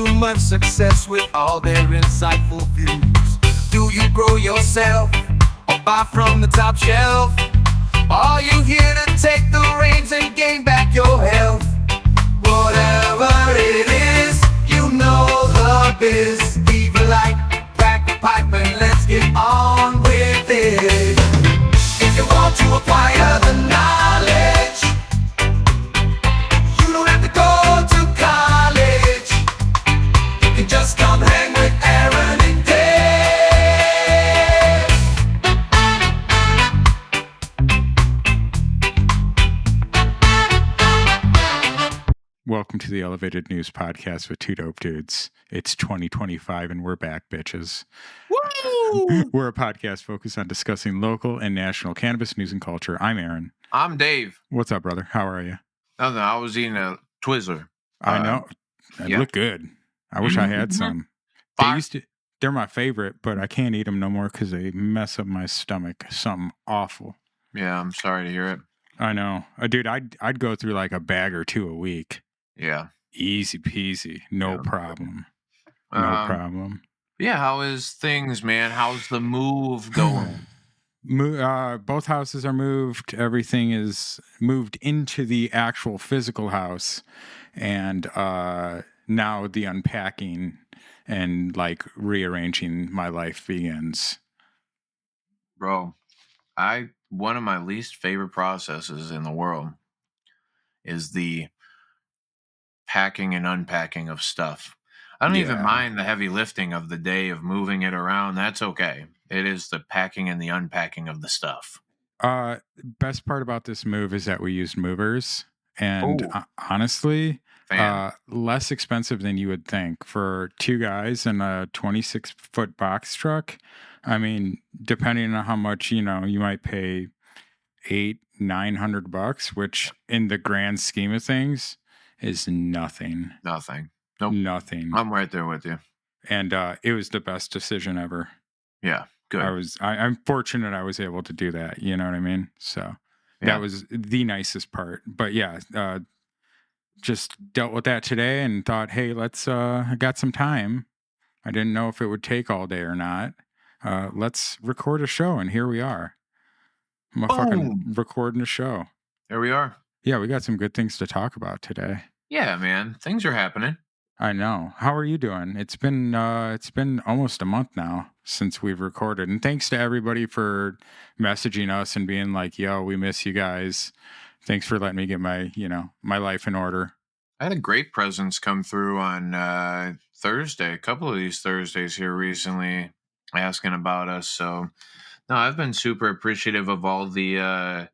too much success with all their insightful views. Do you grow yourself or buy from the top shelf? Are you here to take the reins and gain back your health? Whatever it is, you know the biz. Leave a like, crack a pipe, and let's get on with it. If you want to acquire the knowledge, you don't have to go to college. You can just come hang with Aaron and Dave. Welcome to the Elevated News Podcast with two dope dudes. It's 2025 and we're back, bitches. Woo! We're a podcast focused on discussing local and national cannabis news and culture. I'm Aaron. I'm Dave. What's up, brother? How are you? Nothing. I was eating a Twizzler. I know. They look good. I wish I had some. They're my favorite, but I can't eat them no more because they mess up my stomach. Something awful. Yeah, I'm sorry to hear it. I know. Dude, I'd go through like a bag or two a week. Yeah. Easy peasy. No problem. No problem. Yeah, how is things, man? How's the move going? Both houses are moved. Everything is moved into the actual physical house. And now the unpacking and like rearranging my life begins. Bro, one of my least favorite processes in the world is the packing and unpacking of stuff. I don't even mind the heavy lifting of the day of moving it around. That's okay. It is the packing and the unpacking of the stuff. Best part about this move is that we used movers, and honestly, less expensive than you would think for two guys in a 26-foot box truck. I mean, depending on how much, you might pay $800-900, which in the grand scheme of things is nothing. Nothing. Nope. Nothing. I'm right there with you. And it was the best decision ever. Yeah, good. I'm fortunate I was able to do that. You know what I mean? So that was the nicest part. But yeah, just dealt with that today and thought, hey, I got some time. I didn't know if it would take all day or not. Let's record a show, and here we are. I'm fucking recording a show. There we are. Yeah, we got some good things to talk about today. Yeah, man. Things are happening. I know. How are you doing? It's been almost a month now since we've recorded. And thanks to everybody for messaging us and being like, yo, we miss you guys. Thanks for letting me get my life in order. I had a great presence come through on Thursday, a couple of these Thursdays here recently, asking about us. So, no, I've been super appreciative of all the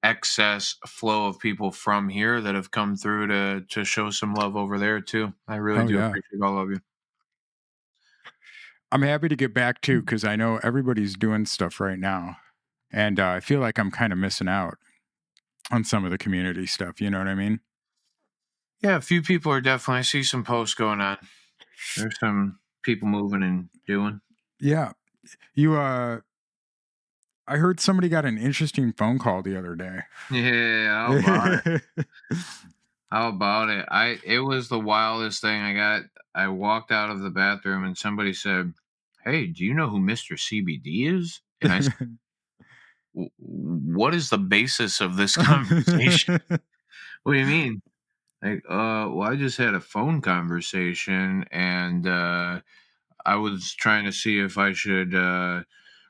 excess flow of people from here that have come through to show some love over there, too. I really do appreciate all of you. I'm happy to get back, too, because I know everybody's doing stuff right now. And I feel like I'm kind of missing out on some of the community stuff. You know what I mean? Yeah, a few people are definitely, I see some posts going on. There's some people moving and doing. Yeah. I heard somebody got an interesting phone call the other day. Yeah, how about it? How about it? It was the wildest thing I got. I walked out of the bathroom and somebody said, "Hey, do you know who Mr. CBD is?" And I said, "What is the basis of this conversation?" What do you mean? Like, well, I just had a phone conversation and I was trying to see if I should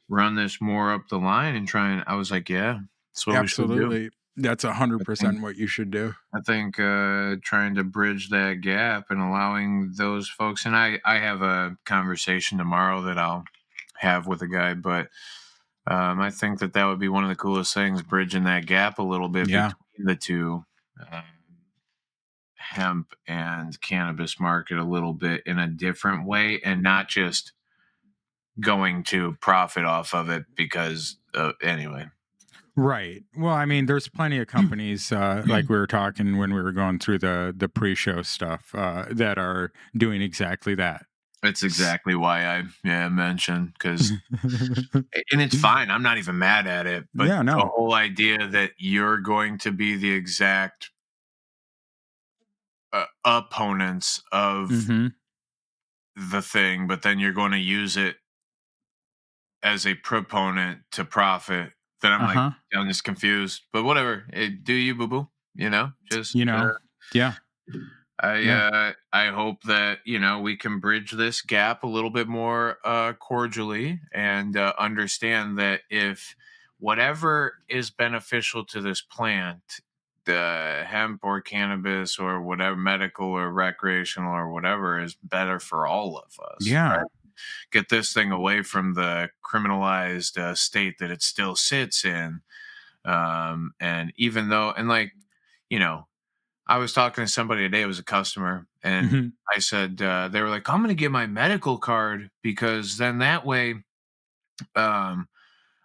run this more up the line and I was like, yeah, that's what Absolutely. we should do. That's 100% what you should do. I think trying to bridge that gap and allowing those folks, and I have a conversation tomorrow that I'll have with a guy, but I think that would be one of the coolest things, bridging that gap a little bit between the two. Hemp and cannabis market a little bit in a different way and not just going to profit off of it because anyway. Right. Well, I mean, there's plenty of companies like we were talking when we were going through the pre-show stuff that are doing exactly that. It's exactly why I mentioned, because and it's fine. I'm not even mad at it. But the whole idea that you're going to be the exact opponents of the thing, but then you're going to use it as a proponent to profit. Then I'm like, Uh-huh. I'm just confused. But whatever. Do you, boo boo? Just You know, yeah. Yeah. I hope that we can bridge this gap a little bit more cordially and understand that if whatever is beneficial to this plant, the hemp or cannabis or whatever, medical or recreational or whatever, is better for all of us. Yeah. Right? Get this thing away from the criminalized state that it still sits in. And even though, and like, you know, I was talking to somebody today, it was a customer, and Mhm. I said, they were like, I'm going to get my medical card because then that way, um,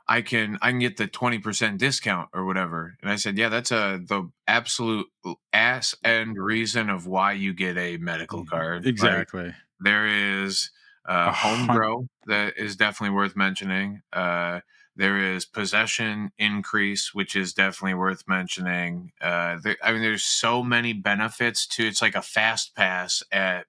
I can get the 20% discount or whatever. And I said, yeah, that's the absolute ass end reason of why you get a medical card. Like, Exactly. there is A home hun- grow that is definitely worth mentioning. There is possession increase, which is definitely worth mentioning. There's so many benefits to it's like a fast pass at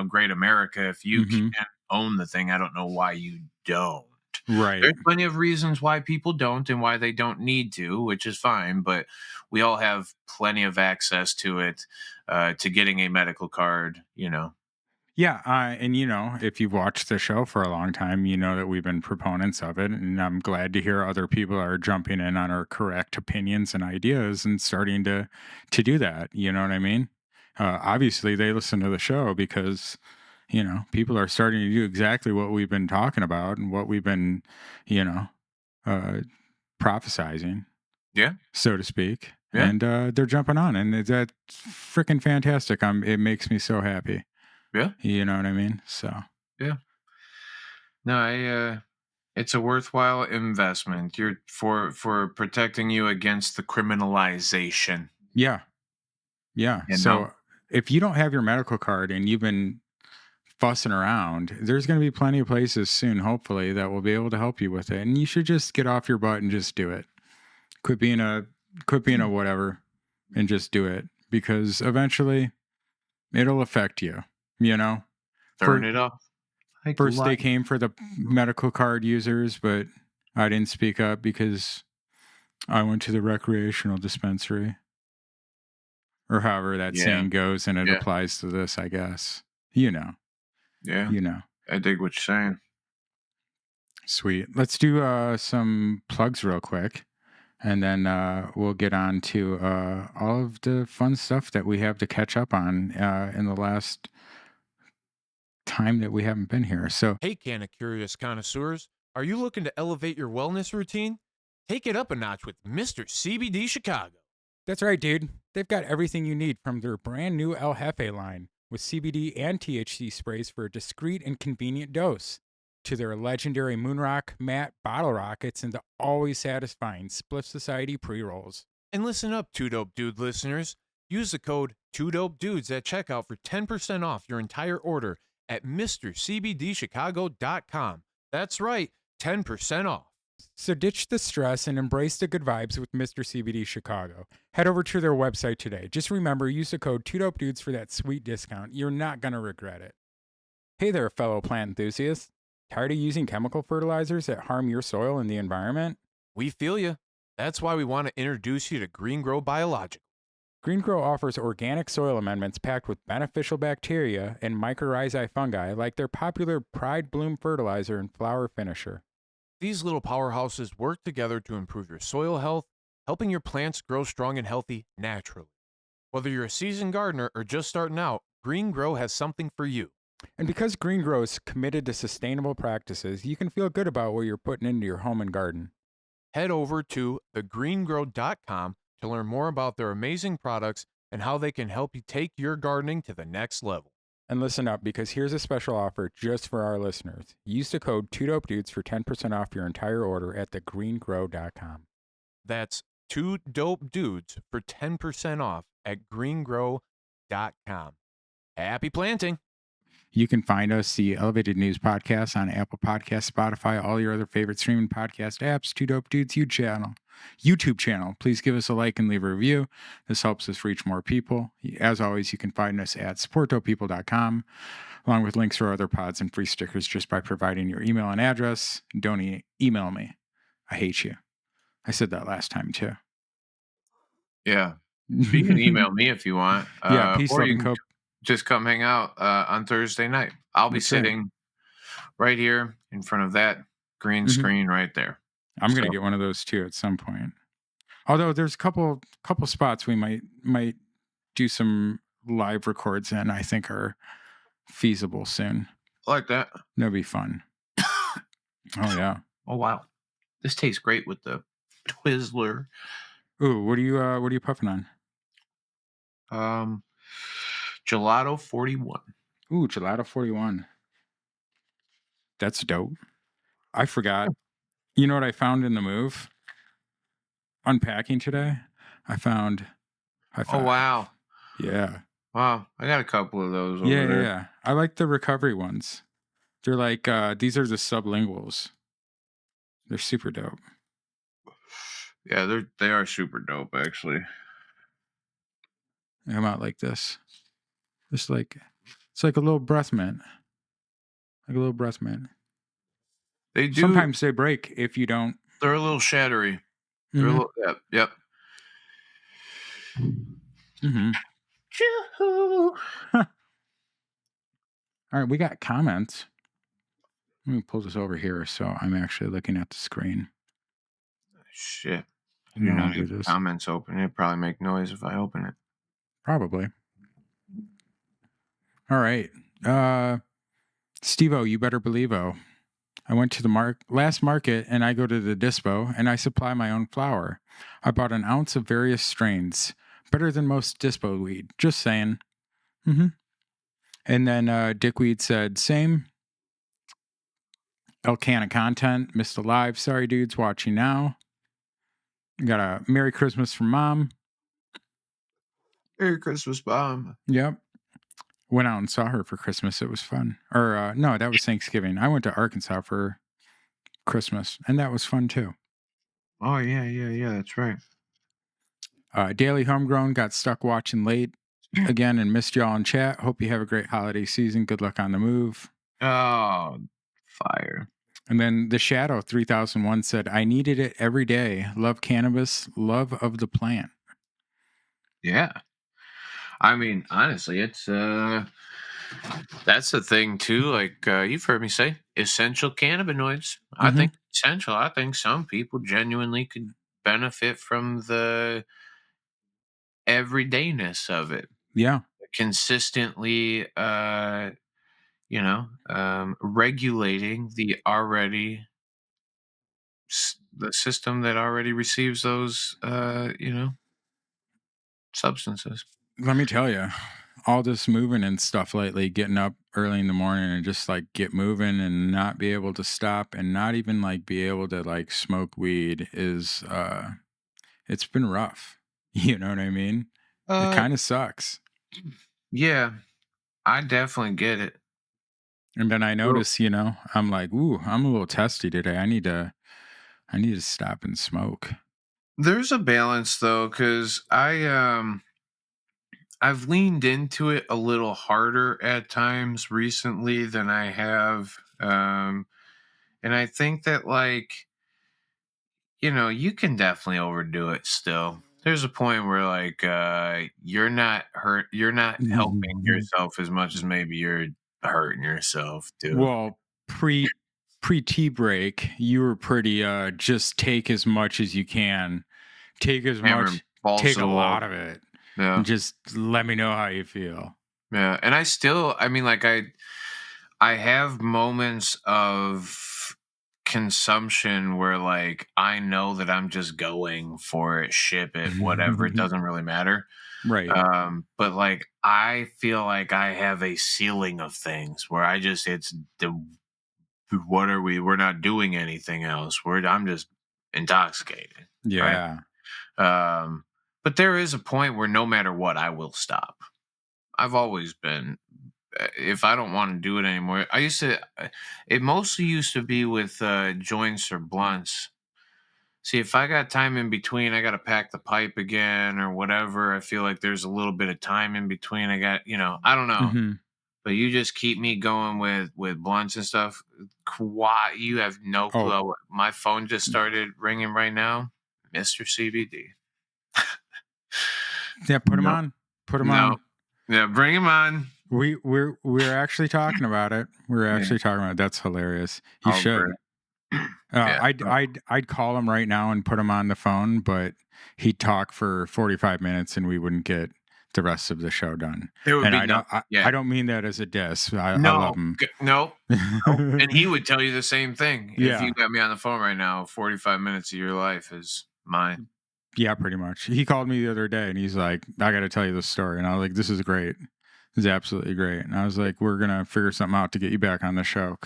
Great America. If you Mhm. can't own the thing, I don't know why you don't. Right. There's plenty of reasons why people don't and why they don't need to, which is fine, but we all have plenty of access to it, to getting a medical card. Yeah, and if you've watched the show for a long time, you know that we've been proponents of it, and I'm glad to hear other people are jumping in on our correct opinions and ideas and starting to do that. You know what I mean? Obviously, they listen to the show because people are starting to do exactly what we've been talking about and what we've been, you know, uh, prophesizing, Yeah, so to speak, yeah, and they're jumping on, and that's freaking fantastic. It makes me so happy. yeah, You know what I mean? So. yeah. No, it's a worthwhile investment. You're for protecting you against the criminalization. Yeah. Yeah. You know? So if you don't have your medical card and you've been fussing around, there's going to be plenty of places soon, hopefully, that will be able to help you with it. And you should just get off your butt and just do it. Quit being a whatever and just do it because eventually it'll affect you. You know, Turn for it off. Like first they light. came for the medical card users, but I didn't speak up because I went to the recreational dispensary. Or however that Yeah, saying goes, and it yeah, applies to this, I guess. You know, yeah. you know. I dig what you're saying. Sweet. Let's do some plugs real quick, and then we'll get on to all of the fun stuff that we have to catch up on in the last time that we haven't been here. So, Hey, Canna Curious connoisseurs, are you looking to elevate your wellness routine? Take it up a notch with Mr. CBD Chicago. that's right, dude. They've got everything you need from their brand new El Jefe line with CBD and THC sprays for a discreet and convenient dose, to their legendary Moonrock Matte Bottle Rockets and the always satisfying Spliff Society pre-rolls. And listen up, 2Dope Dude listeners. Use the code 2DOPEDUDES at checkout for 10% off your entire order at MrCBDChicago.com. That's right, 10% off. So ditch the stress and embrace the good vibes with Mr. CBD Chicago. Head over to their website today. Just remember, use the code 2DOPEDUDES for that sweet discount. You're not going to regret it. Hey there, fellow plant enthusiasts. Tired of using chemical fertilizers that harm your soil and the environment? We feel you. That's why we want to introduce you to Green Grow Biological. Green Grow offers organic soil amendments packed with beneficial bacteria and mycorrhizae fungi like their popular Pride Bloom fertilizer and flower finisher. These little powerhouses work together to improve your soil health, helping your plants grow strong and healthy naturally. Whether you're a seasoned gardener or just starting out, Green Grow has something for you. And because Green Grow is committed to sustainable practices, you can feel good about what you're putting into your home and garden. Head over to thegreengrow.com to learn more about their amazing products and how they can help you take your gardening to the next level. And listen up, because here's a special offer just for our listeners. Use the code 2DOPEDUDES for 10% off your entire order at thegreengrow.com. That's 2DOPEDUDES for 10% off at greengrow.com. Happy planting! You can find us, the Elevated News Podcast, on Apple Podcasts, Spotify, all your other favorite streaming podcast apps. Two Dope Dudes YouTube channel. Please give us a like and leave a review. This helps us reach more people. As always, you can find us at supportdopepeople.com, along with links for other pods and free stickers just by providing your email and address. Don't email me. I hate you. I said that last time too. Yeah. So you can email me if you want. Yeah, peace, or love, you and can cope. just come hang out on Thursday night. I'll be That's right. sitting right here in front of that green screen right there. I'm gonna get one of those too at some point. Although there's a couple spots we might do some live records in, I think are feasible soon. I like that. That'll be fun. Oh yeah. Oh wow. This tastes great with the Twizzler. Ooh, what are you puffing on? Gelato 41. Ooh, Gelato 41. That's dope. I forgot. You know what I found in the move? Unpacking today. I found. Oh wow. Yeah. Wow. I got a couple of those over there. Yeah. I like the recovery ones. They're like these are the sublinguals. They're super dope. Yeah, they are super dope actually. They come out like this. It's like a little breath mint. Like a little breath mint. They do. Sometimes they break if you don't. They're a little shattery. They're a little. Yep. Mm-hmm. All right, we got comments. Let me pull this over here so I'm actually looking at the screen. Shit. You're not even comments open. It'd probably make noise if I open it. Probably. All right. Steve-O, you better believe-o. I went to the last market and I go to the dispo and I supply my own flower. I bought an ounce of various strains. Better than most dispo weed. Just saying. Mm-hmm. And then Dickweed said, same. Elcana content. Missed a live. Sorry, dudes. Watching now. Got a Merry Christmas from Mom. Merry Christmas, Mom. Yep. Went out and saw her for Christmas. It was fun. Or, no, that was Thanksgiving. I went to Arkansas for Christmas, and that was fun too. Oh, yeah. That's right. Daily Homegrown got stuck watching late again and missed y'all in chat. Hope you have a great holiday season. Good luck on the move. Oh, fire. And then the Shadow 3001 said, I needed it every day. Love cannabis, love of the plant. Yeah. I mean, honestly, it's that's the thing too. Like you've heard me say, essential cannabinoids. Mm-hmm. I think essential. I think some people genuinely could benefit from the everydayness of it. Yeah. Consistently, regulating the system that already receives those, substances. Let me tell you, all this moving and stuff lately, getting up early in the morning and just like get moving and not be able to stop and not even like be able to like smoke weed is, it's been rough. You know what I mean? It kind of sucks. Yeah, I definitely get it. And then I notice, I'm like, ooh, I'm a little testy today. I need to stop and smoke. There's a balance though, because I've leaned into it a little harder at times recently than I have. And I think that you can definitely overdo it still. There's a point where you're not helping yourself as much as maybe you're hurting yourself too. Well, pre tea break, you were pretty just take as much as you can. Take as much, take a lot of it. Yeah. And just let me know how you feel. Yeah. And I have moments of consumption where I know that I'm just going for it, ship it, whatever. It doesn't really matter. Right. But I feel like I have a ceiling of things where we're not doing anything else. I'm just intoxicated. Yeah. Right? But there is a point where no matter what, I will stop. I've always been if I don't want to do it anymore, it mostly used to be with joints or blunts. See, if I got time in between, I got to pack the pipe again or whatever. I feel like there's a little bit of time in between. I got, I don't know. Mm-hmm. But you just keep me going with blunts and stuff. You have no clue. My phone just started ringing right now. Mr. CBD. Yeah, put him on. Put him on. Yeah, bring him on. We're actually talking about it. We're actually talking about it. That's hilarious. You should. I'd call him right now and put him on the phone, but he'd talk for 45 minutes and we wouldn't get the rest of the show done. I don't mean that as a diss. I love him. No. And he would tell you the same thing. If you got me on the phone right now, 45 minutes of your life is mine. Yeah, pretty much. He called me the other day and he's like, I got to tell you this story. And I was like, this is great. This is absolutely great. And I was like, we're going to figure something out to get you back on the show.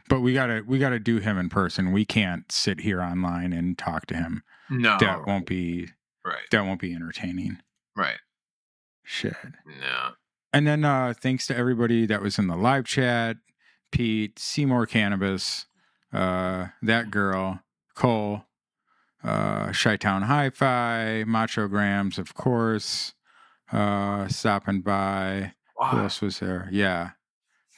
But we gotta do him in person. We can't sit here online and talk to him. No. That won't be right. That won't be entertaining. Right. Shit. No. And then thanks to everybody that was in the live chat, Pete, Seymour Cannabis, that girl, Cole, Chi-Town Hi-Fi, Macho Grams, of course, stopping by. Wow. Who else was there? Yeah.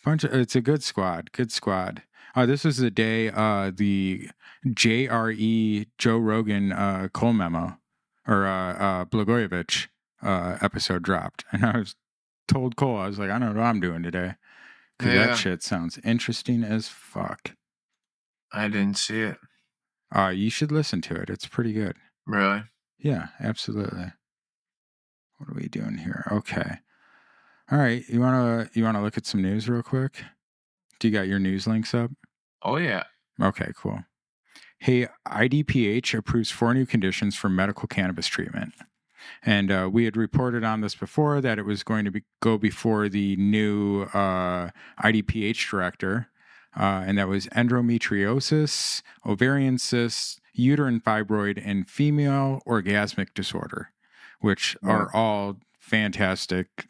It's a good squad. Good squad. This was the day the JRE Joe Rogan Cole memo or Blagojevich episode dropped. And I was told Cole, I was like, I don't know what I'm doing today. Because that shit sounds interesting as fuck. I didn't see it. You should listen to it. It's pretty good. Really? Yeah, absolutely. What are we doing here? Okay. All right. You wanna look at some news real quick? Do you got your news links up? Oh yeah. Okay, cool. Hey, IDPH approves 4 new conditions for medical cannabis treatment. And we had reported on this before that it was going to go before the new IDPH director, and that was endometriosis, ovarian cysts, uterine fibroid, and female orgasmic disorder, which are all fantastic.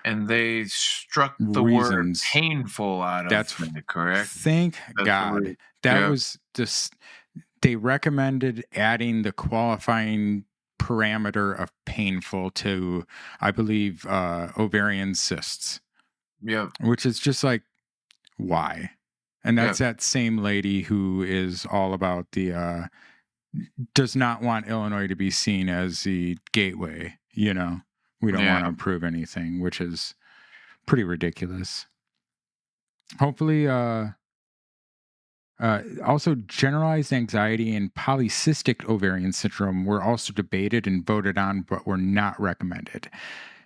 And they struck the word painful out of it, correct? Thank God. That was just, they recommended adding the qualifying parameter of painful to, I believe, ovarian cysts. Yeah. Which is just like, why? And that's that same lady who is all about the, does not want Illinois to be seen as the gateway, We don't want to approve anything, which is pretty ridiculous. Hopefully, also generalized anxiety and polycystic ovarian syndrome were also debated and voted on, but were not recommended.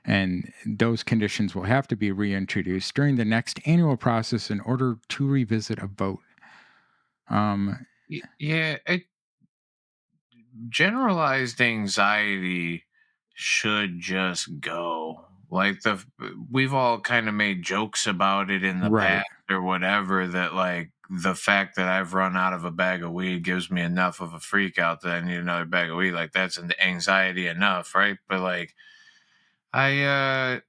And those conditions will have to be reintroduced during the next annual process in order to revisit a vote. Generalized anxiety should just go. Like we've all kind of made jokes about it in the past or whatever, that like the fact that I've run out of a bag of weed gives me enough of a freak out that I need another bag of weed. Like that's an anxiety enough, right? But like I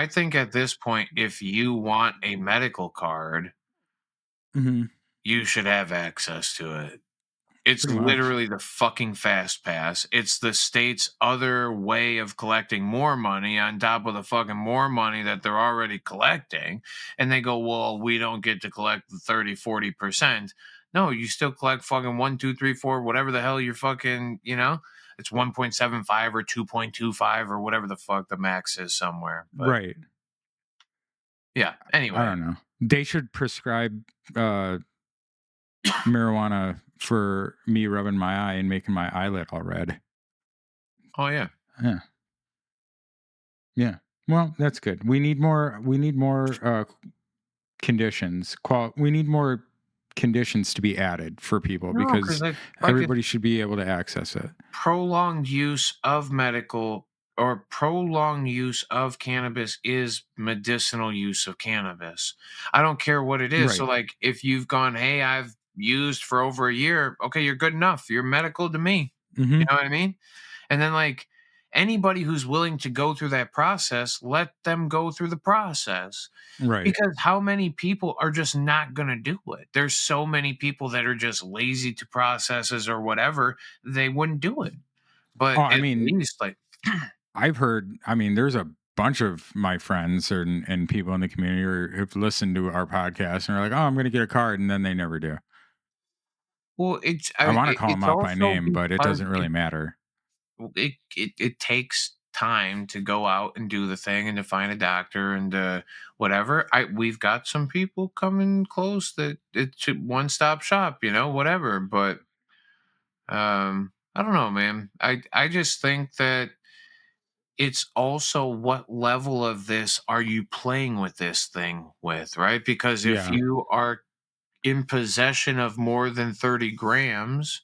think at this point, if you want a medical card, you should have access to it. It's literally the fucking fast pass. It's the state's other way of collecting more money on top of the fucking more money that they're already collecting. And they go, well, we don't get to collect the 30-40%. No, you still collect fucking 1, 2, 3, 4, whatever the hell you're fucking, it's 1.75 or 2.25 or whatever the fuck the max is somewhere. But, right. Yeah. Anyway. I don't know. They should prescribe marijuana for me rubbing my eye and making my eyelid all red. Oh yeah. Yeah. Well, that's good. We need more conditions. We need more conditions to be added for people because everybody should be able to access it. Prolonged use of medical or prolonged use of cannabis is medicinal use of cannabis. I don't care what it is. Right. So like if you've gone, hey, I've used for over a year, okay, you're good enough. You're medical to me. You know what I mean? And then like anybody who's willing to go through that process, let them go through the process. Right. Because how many people are just not going to do it? There's so many people that are just lazy to processes or whatever. They wouldn't do it. But I at mean, least like, I've heard, I mean, there's a bunch of my friends and people in the community who've listened to our podcast and are like, oh, I'm going to get a card. And then they never do. well, I want to call them it's out by also name, but it because doesn't really matter. it takes time to go out and do the thing and to find a doctor and whatever. We've got some people coming close that it's a one-stop shop, whatever. But I don't know, man. I just think that it's also what level of this are you playing with this thing with, right? Because if Yeah. you are in possession of more than 30 grams,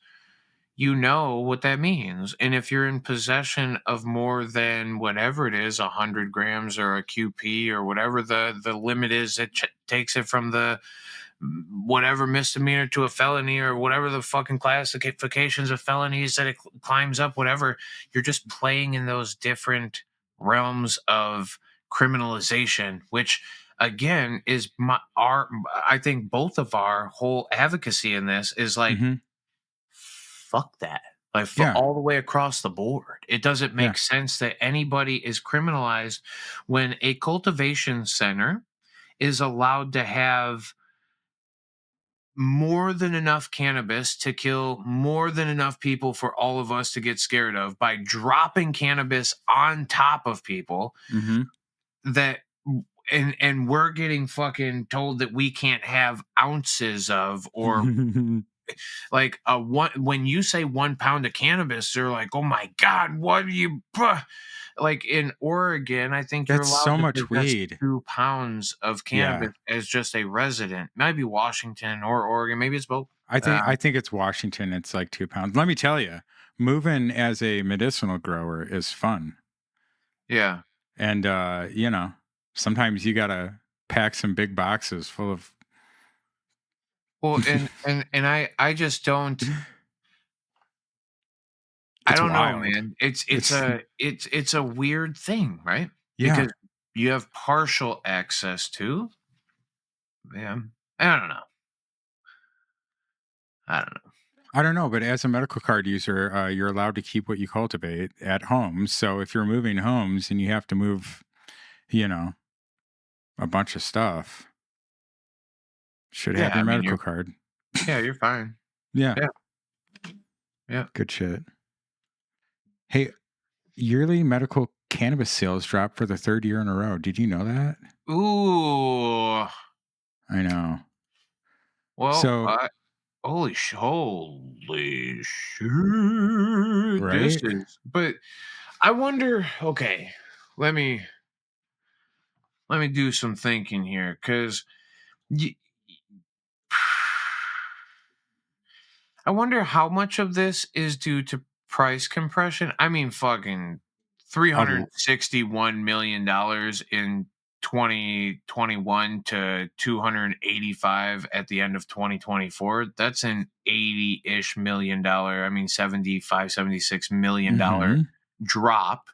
you know what that means. And if you're in possession of more than whatever it is, 100 grams or a QP or whatever the limit is that takes it from the whatever misdemeanor to a felony or whatever the fucking classifications of felonies that it climbs up, whatever, you're just playing in those different realms of criminalization, which again is I think both of our whole advocacy in this is like, Hmm. fuck that. Like Yeah. all the way across the board. It doesn't Yeah. make sense that anybody is criminalized when a cultivation center is allowed to have more than enough cannabis to kill more than enough people for all of us to get scared of by dropping cannabis on top of people Hmm. that and we're getting fucking told that we can't have ounces of or like when you say 1 pound of cannabis, they're like, oh my god, what are you like in Oregon? I think you're That's allowed so to much possess weed. 2 pounds of Yeah. cannabis as just a resident. Maybe Washington or Oregon, maybe it's both. I think it's Washington. It's like 2 pounds. Let me tell you, moving as a medicinal grower is fun. Yeah. And, sometimes you got to pack some big boxes full of. Well, and I just don't. I It's don't know, wild. man. It's It's, it's a weird thing, right? yeah. Because you have partial access to. Yeah. I don't know. I don't know. I don't know, but as a medical card user, you're allowed to keep what you cultivate at home. So if you're moving homes and you have to move, you know, a bunch of stuff, should Yeah, have your I mean medical card. you're fine. Yeah. Yeah. Yeah. Good shit. Hey, yearly medical cannabis sales dropped for the 3rd year in a row. Did you know that? Ooh. I know. Well, So, holy shit. This right? is but I wonder, okay, let me do some thinking here cuz I wonder how much of this is due to price compression. I mean, fucking A l- $361 million in 2021 to 285 at the end of 2024. That's an 80-ish million dollar, I mean 75, $76 million Mhm. drop.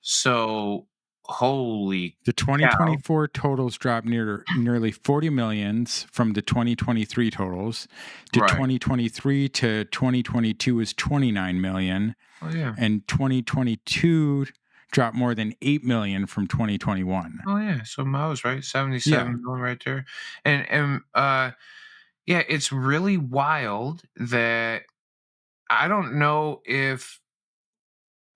So holy The cow. 2024 totals dropped nearly 40 millions from the 2023 totals. The Right. 2023 to 2022 is 29 million, Oh yeah. and 2022 dropped more than 8 million from 2021. Oh yeah, so I was right, Yeah. 77 million right there, and yeah, it's really wild that I don't know if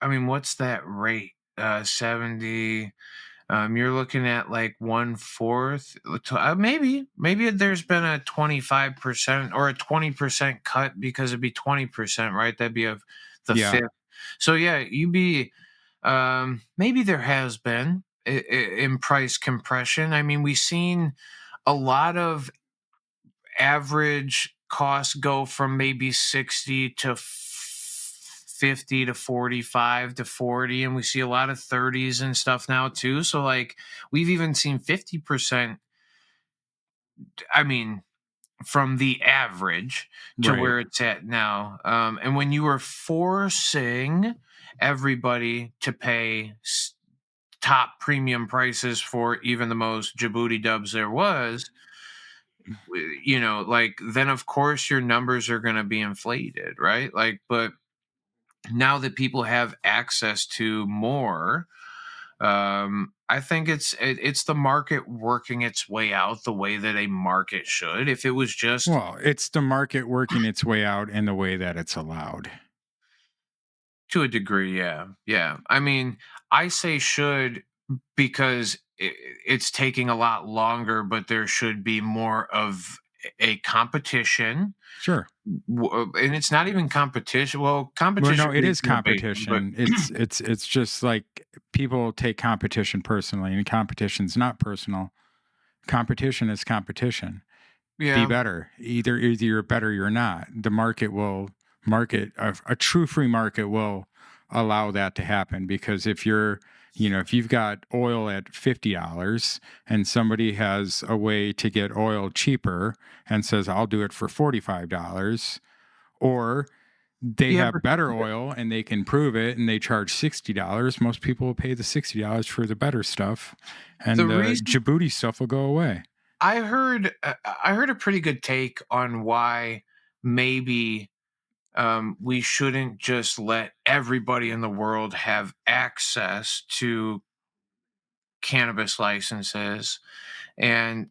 I mean what's that rate? 70. You're looking at like 1/4. Maybe there's been a 25% or a 20% cut because it'd be 20%, right? That'd be of the Yeah. fifth. So yeah, you'd be maybe there has been in price compression. I mean, we've seen a lot of average costs go from maybe 60 to 50 to 45 to 40, and we see a lot of 30s and stuff now too. So like we've even seen 50%, I mean, from the average to Right. where it's at now. And when you are forcing everybody to pay top premium prices for even the most Djibouti dubs there was, like, then of course your numbers are going to be inflated, right? Like, but now that people have access to more, I think it's the market working its way out the way that a market should. If it was just Well, it's the market working its way out in the way that it's allowed. to a degree, yeah. I mean, I say should because it's taking a lot longer, but there should be more of a competition. Sure. And it's not even competition. Well, Well, competition no, it breeds is innovation, but competition. It's just like people take competition personally, and competition's not personal. Competition is competition. Be yeah, better. Either you're better or you're not. The market will market a true free market will allow that to happen, because if you've got oil at $50 and somebody has a way to get oil cheaper and says I'll do it for $45, or they yeah. have better oil and they can prove it and they charge $60, most people will pay the $60 for the better stuff, The and the reason Djibouti stuff will go away. I heard a pretty good take on why maybe we shouldn't just let everybody in the world have access to cannabis licenses, and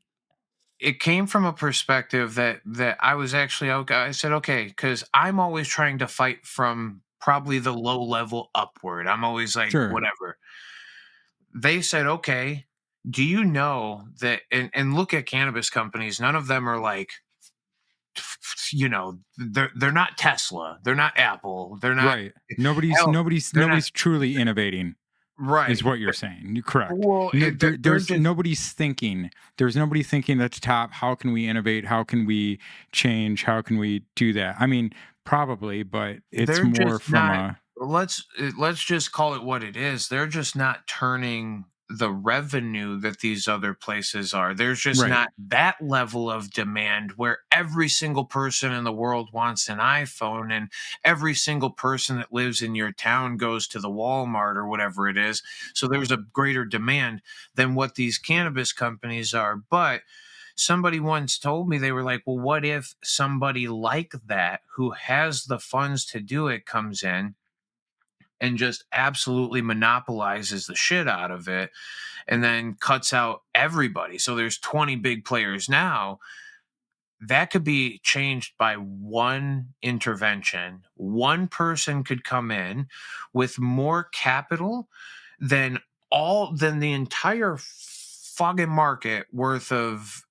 it came from a perspective that I was actually okay. I said okay because I'm always trying to fight from probably the low level upward. I'm always like Sure. whatever. They said okay. Do you know that? And look at cannabis companies. None of them are like they're not Tesla, they're not Apple, they're not Right. Nobody's hell, nobody's they're not nobody's truly innovating, is right. what you're saying. You're correct. Well, No, they're there's just nobody's thinking. There's nobody thinking at the top. How can we innovate? How can we change? How can we do that? I mean, probably, but it's they're more just from not a let's just call it what it is. They're just not turning the revenue that these other places are. There's just right, not that level of demand where every single person in the world wants an iPhone and every single person that lives in your town goes to the Walmart or whatever it is. So there's a greater demand than what these cannabis companies are. But somebody once told me, they were like, well, what if somebody like that who has the funds to do it comes in and just absolutely monopolizes the shit out of it and then cuts out everybody? So there's 20 big players now. That could be changed by one intervention. One person could come in with more capital than than the entire fucking market worth of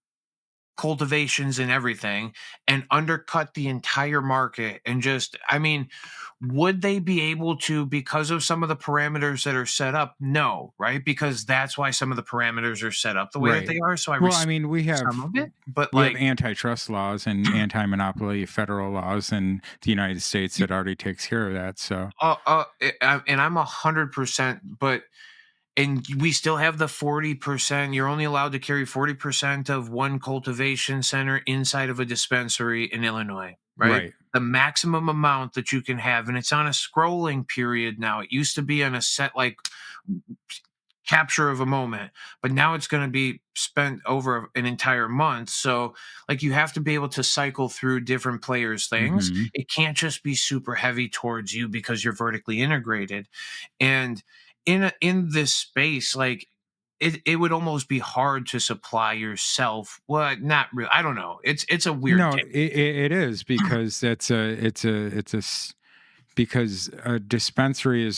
cultivations and everything, and undercut the entire market. And just, I mean, would they be able to because of some of the parameters that are set up? No, right? Because that's why some of the parameters are set up the way that right. they are. So I Well, I respect mean, some of it, but we have like antitrust laws and anti-monopoly federal laws in the United States that already takes care of that. So and I'm 100%, but and we still have the 40%. You're only allowed to carry 40% of one cultivation center inside of a dispensary in Illinois, right? right, The maximum amount that you can have, and it's on a scrolling period now. It used to be on a set like capture of a moment, but now it's going to be spent over an entire month. So like you have to be able to cycle through different players things. hmm It can't just be super heavy towards you because you're vertically integrated. And in this space, like it would almost be hard to supply yourself. Well, not really. I don't know. It's a weird no, take. it is, because because a dispensary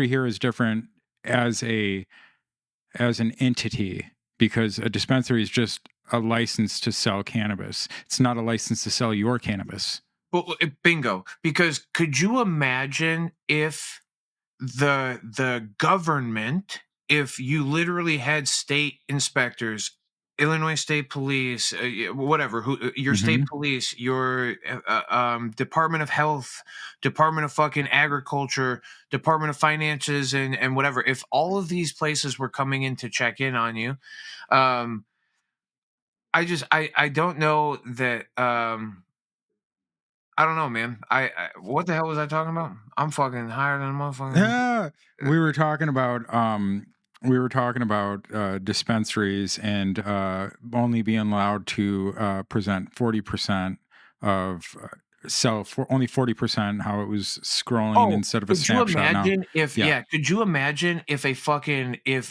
here is different as an entity, because a dispensary is just a license to sell cannabis. It's not a license to sell your cannabis. Well, bingo. Because could you imagine if the government, if you literally had state inspectors, Illinois State Police, whatever, your state hmm police, your Department of Health, Department of fucking Agriculture, Department of Finances, and whatever. If all of these places were coming in to check in on you, um, I don't know that I don't know, man. I what the hell was I talking about? I'm fucking higher than a motherfucker. We were talking about dispensaries and only being allowed to present 40% of sell for only 40%, how it was scrolling Oh, instead of a could you snapshot now. imagine if Yeah. could you imagine if if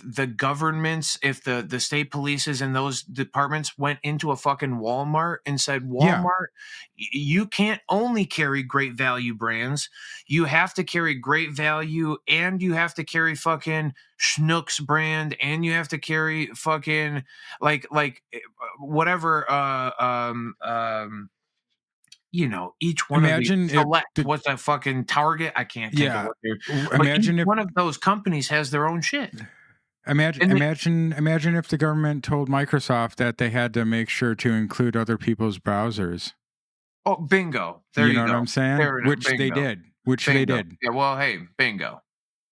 the governments, if the state polices and those departments went into a fucking Walmart and said, Yeah. Walmart, you can't only carry great value brands, you have to carry great value and you have to carry fucking Schnucks brand and you have to carry fucking whatever each one of the Imagine if select the what's that fucking Target? I can't think of yeah. what they're but each Imagine if one of those companies has their own shit. Imagine, And they imagine if the government told Microsoft that they had to make sure to include other people's browsers. oh, bingo. There You you know what go. I'm saying? There it is. Which they Bingo. did. Which they Bingo. did. Yeah, well, hey, bingo.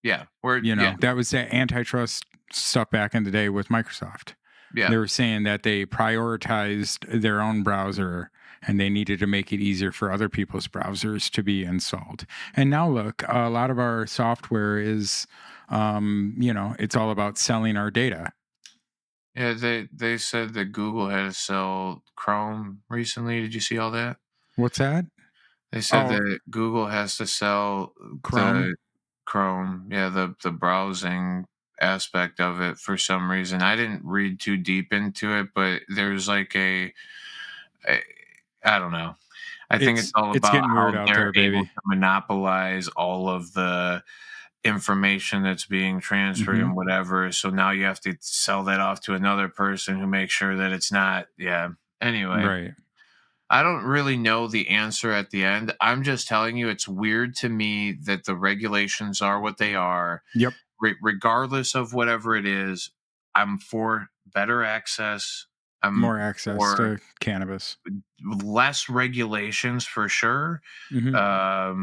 Yeah. You know, that was the antitrust stuff back in the day with Microsoft. Yeah. They were saying that they prioritized their own browser and they needed to make it easier for other people's browsers to be installed. And now look, a lot of our software is, it's all about selling our data. Yeah, they said that Google had to sell Chrome recently. Did you see all that? What's that? They said that Google has to sell Chrome. the Chrome, the browsing aspect of it for some reason. I didn't read too deep into it, but there's like I don't know. I think it's all about getting how weird out they're there, able baby. to monopolize all of the information that's being transferred and whatever. So now you have to sell that off to another person who makes sure that it's not. Yeah. Anyway. Right. I don't really know the answer at the end. I'm just telling you, it's weird to me that the regulations are what they are. Yep. Regardless of whatever it is, I'm for better access. I'm More access for to cannabis. less regulations for sure. And I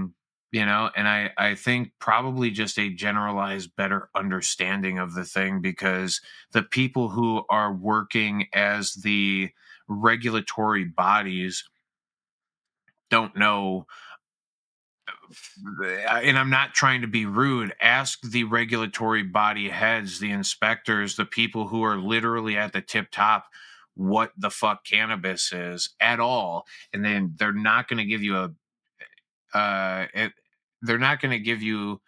think probably just a generalized better understanding of the thing, because the people who are working as the regulatory bodies don't know. And I'm not trying to be rude. Ask the regulatory body heads, the inspectors, the people who are literally at the tip top, what the fuck cannabis is at all, and then they're not going to give you they're not going to give you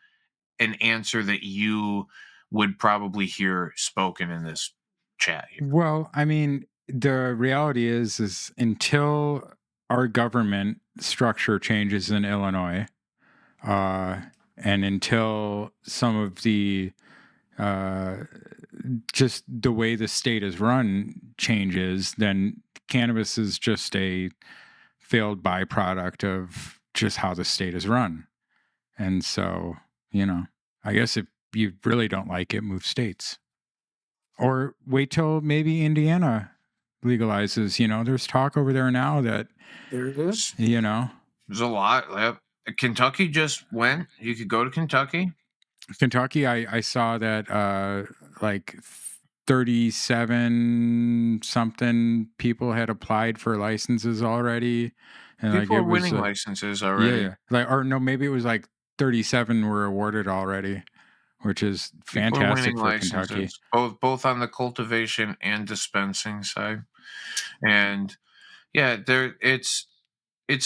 an answer that you would probably hear spoken in this chat here. Well, I mean, the reality is until our government structure changes in Illinois, and until some of the just the way the state is run changes, then cannabis is just a failed byproduct of just how the state is run. And so, I guess if you really don't like it, move states. Or wait till maybe Indiana legalizes. There's talk over there now that There it is. There's a lot. Yep. Kentucky just went. You could go to Kentucky. Kentucky, I saw that like 37 something people had applied for licenses already. And people are winning licenses already. Yeah. Or no, maybe it was like 37 were awarded already, which is fantastic for Kentucky. Both on the cultivation and dispensing side. And yeah, it's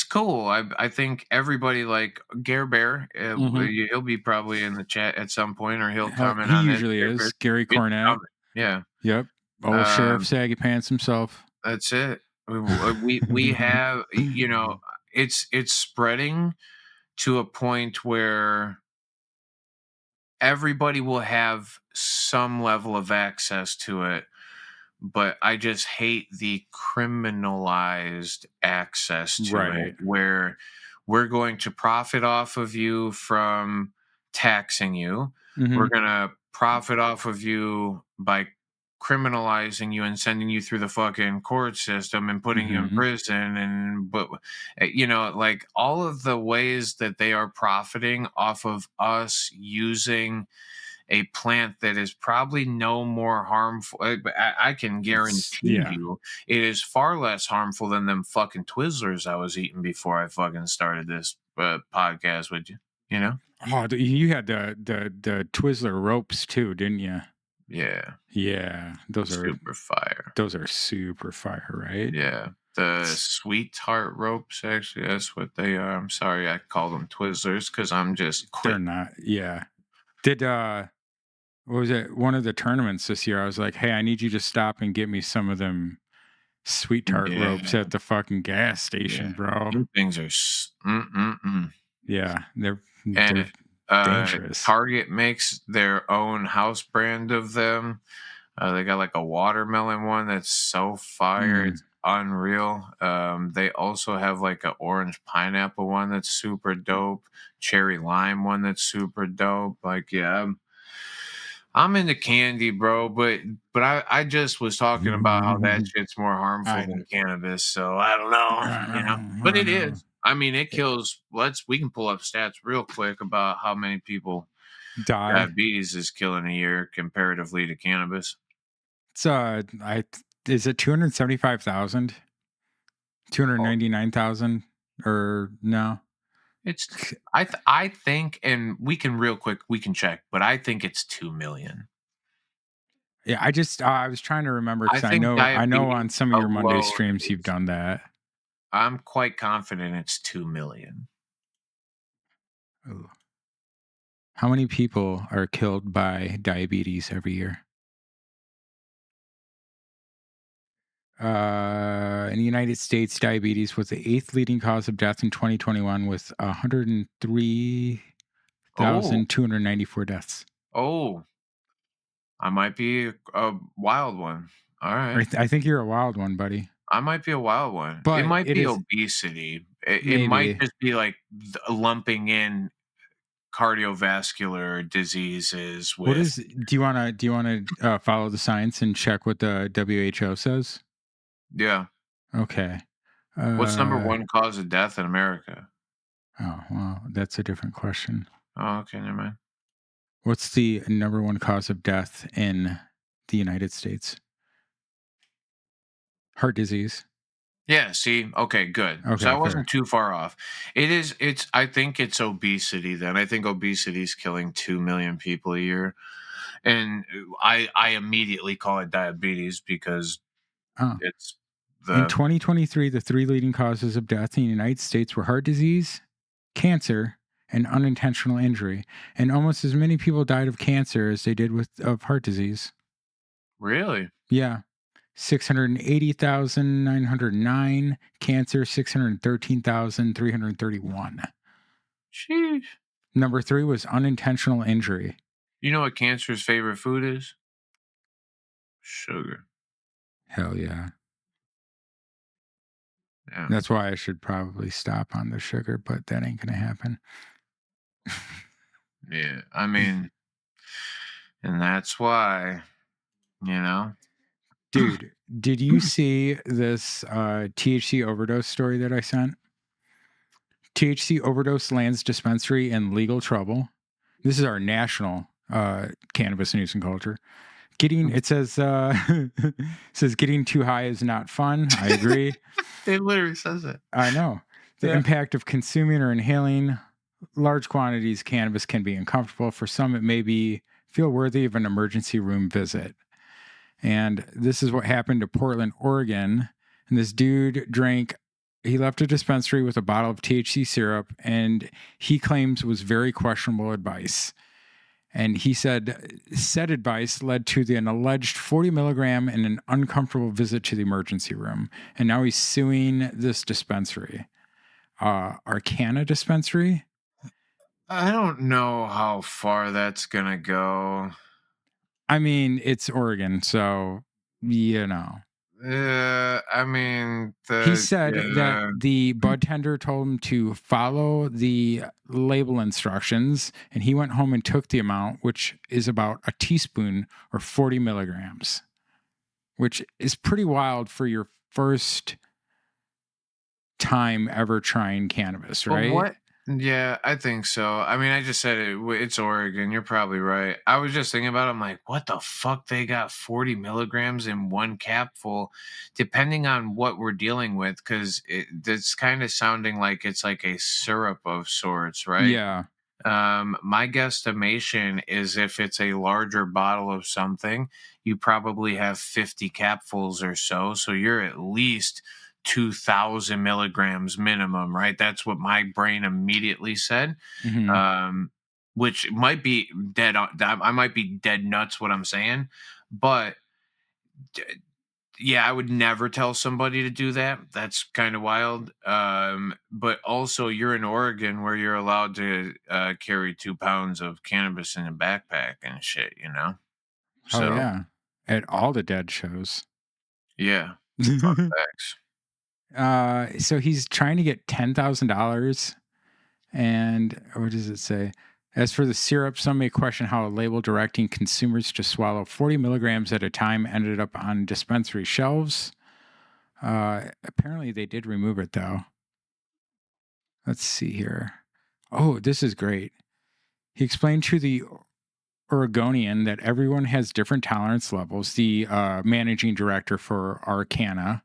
cool. I think everybody, like Gare Bear, he'll be probably in the chat at some point, or he'll comment on it. He usually is. Gary Cornett. Yeah. Yep. Old Sheriff Saggy Pants himself. That's it. We have, it's spreading to a point where everybody will have some level of access to it, but I just hate the criminalized access to it, where we're going to profit off of you from taxing you. We're going to profit off of you by criminalizing you and sending you through the fucking court system and putting you in prison. But like all of the ways that they are profiting off of us using a plant that is probably no more harmful. I can guarantee you it is far less harmful than them fucking Twizzlers I was eating before I fucking started this podcast with you. You know? Oh, you had the Twizzler ropes too, didn't you? Yeah. Yeah, those are super fire. Those are super fire, right? Yeah. The sweetheart ropes, actually, that's what they are. I'm sorry I call them Twizzlers because I'm just quick. They're not. Yeah. Did what was it? One of the tournaments this year, I was like, "Hey, I need you to stop and get me some of them sweetheart ropes at the fucking gas station, bro." These things are Yeah, they're and dangerous. Target makes their own house brand of them. They got like a watermelon one that's so fire. It's unreal. They also have like an orange pineapple one that's super dope. Cherry lime one that's super dope. Like, yeah, I'm into candy, bro. But I just was talking about how that shit's more harmful than cannabis. So I don't know, you know. But it is. I mean, it kills. We can pull up stats real quick about how many people diabetes is killing a year comparatively to cannabis. It's is it 275,000? 299,000 or no? It's I think, and we can check, but I think it's 2 million. Yeah, I was trying to remember because I know on some of your Monday streams you've done that. I'm quite confident it's 2 million. Ooh. How many people are killed by diabetes every year? In the United States, diabetes was the 8th leading cause of death in 2021 with 103,294 deaths. Oh, I might be a wild one. All right. I think you're a wild one, buddy. I might be a wild one. But it might be obesity. It might just be like lumping in cardiovascular diseases with. Do you want to follow the science and check what the WHO says? Yeah. Okay. What's number one cause of death in America? Oh, well, that's a different question. Oh, okay, never mind. What's the number one cause of death in the United States? Heart disease. Yeah, see? Okay, good. Okay, so I wasn't too far off. I think it's obesity then. I think obesity is killing 2 million people a year. And I immediately call it diabetes because it's in 2023, the 3 leading causes of death in the United States were heart disease, cancer, and unintentional injury. And almost as many people died of cancer as they did of heart disease. Really? Yeah. 680,909, cancer 613,331. Sheesh. Number 3 was unintentional injury. You know what cancer's favorite food is? Sugar. Hell yeah. Yeah. That's why I should probably stop on the sugar, but that ain't gonna happen. Yeah, I mean, and that's why, you know. Dude, did you see this THC overdose story that I sent? THC overdose lands dispensary in legal trouble. This is our national cannabis news and culture. It says getting too high is not fun. I agree. It literally says it. I know. The impact of consuming or inhaling large quantities of cannabis can be uncomfortable. For some, it may feel worthy of an emergency room visit. And this is what happened to Portland, Oregon. And this dude he left a dispensary with a bottle of THC syrup, and he claims was very questionable advice. And he said advice led to an alleged 40 milligram and an uncomfortable visit to the emergency room. And now he's suing this dispensary. Arcana dispensary. I don't know how far that's going to go. I mean, it's Oregon, so, you know. I mean, he said that the bud tender told him to follow the label instructions, and he went home and took the amount, which is about a teaspoon or 40 milligrams, which is pretty wild for your first time ever trying cannabis, right? Yeah, I think so. I mean, I just said it's Oregon. You're probably right. I was just thinking about it. I'm like, what the fuck? They got 40 milligrams in one capful, depending on what we're dealing with, because it's kind of sounding like it's like a syrup of sorts, right? Yeah. My guesstimation is if it's a larger bottle of something, you probably have 50 capfuls or so. So you're at least 2,000 milligrams minimum, right? That's what my brain immediately said. Mm-hmm. Which might be dead. I might be dead nuts what I'm saying, but yeah, I would never tell somebody to do that. That's kind of wild. But also, you're in Oregon where you're allowed to carry 2 pounds of cannabis in a backpack and shit, you know? Oh So, yeah. At all the dead shows. yeah, fun facts. So he's trying to get $10,000. And what does it say? As for the syrup, some may question how a label directing consumers to swallow 40 milligrams at a time ended up on dispensary shelves. Apparently, they did remove it, though. Let's see here. Oh, this is great. He explained to the Oregonian that everyone has different tolerance levels. The managing director for Arcana.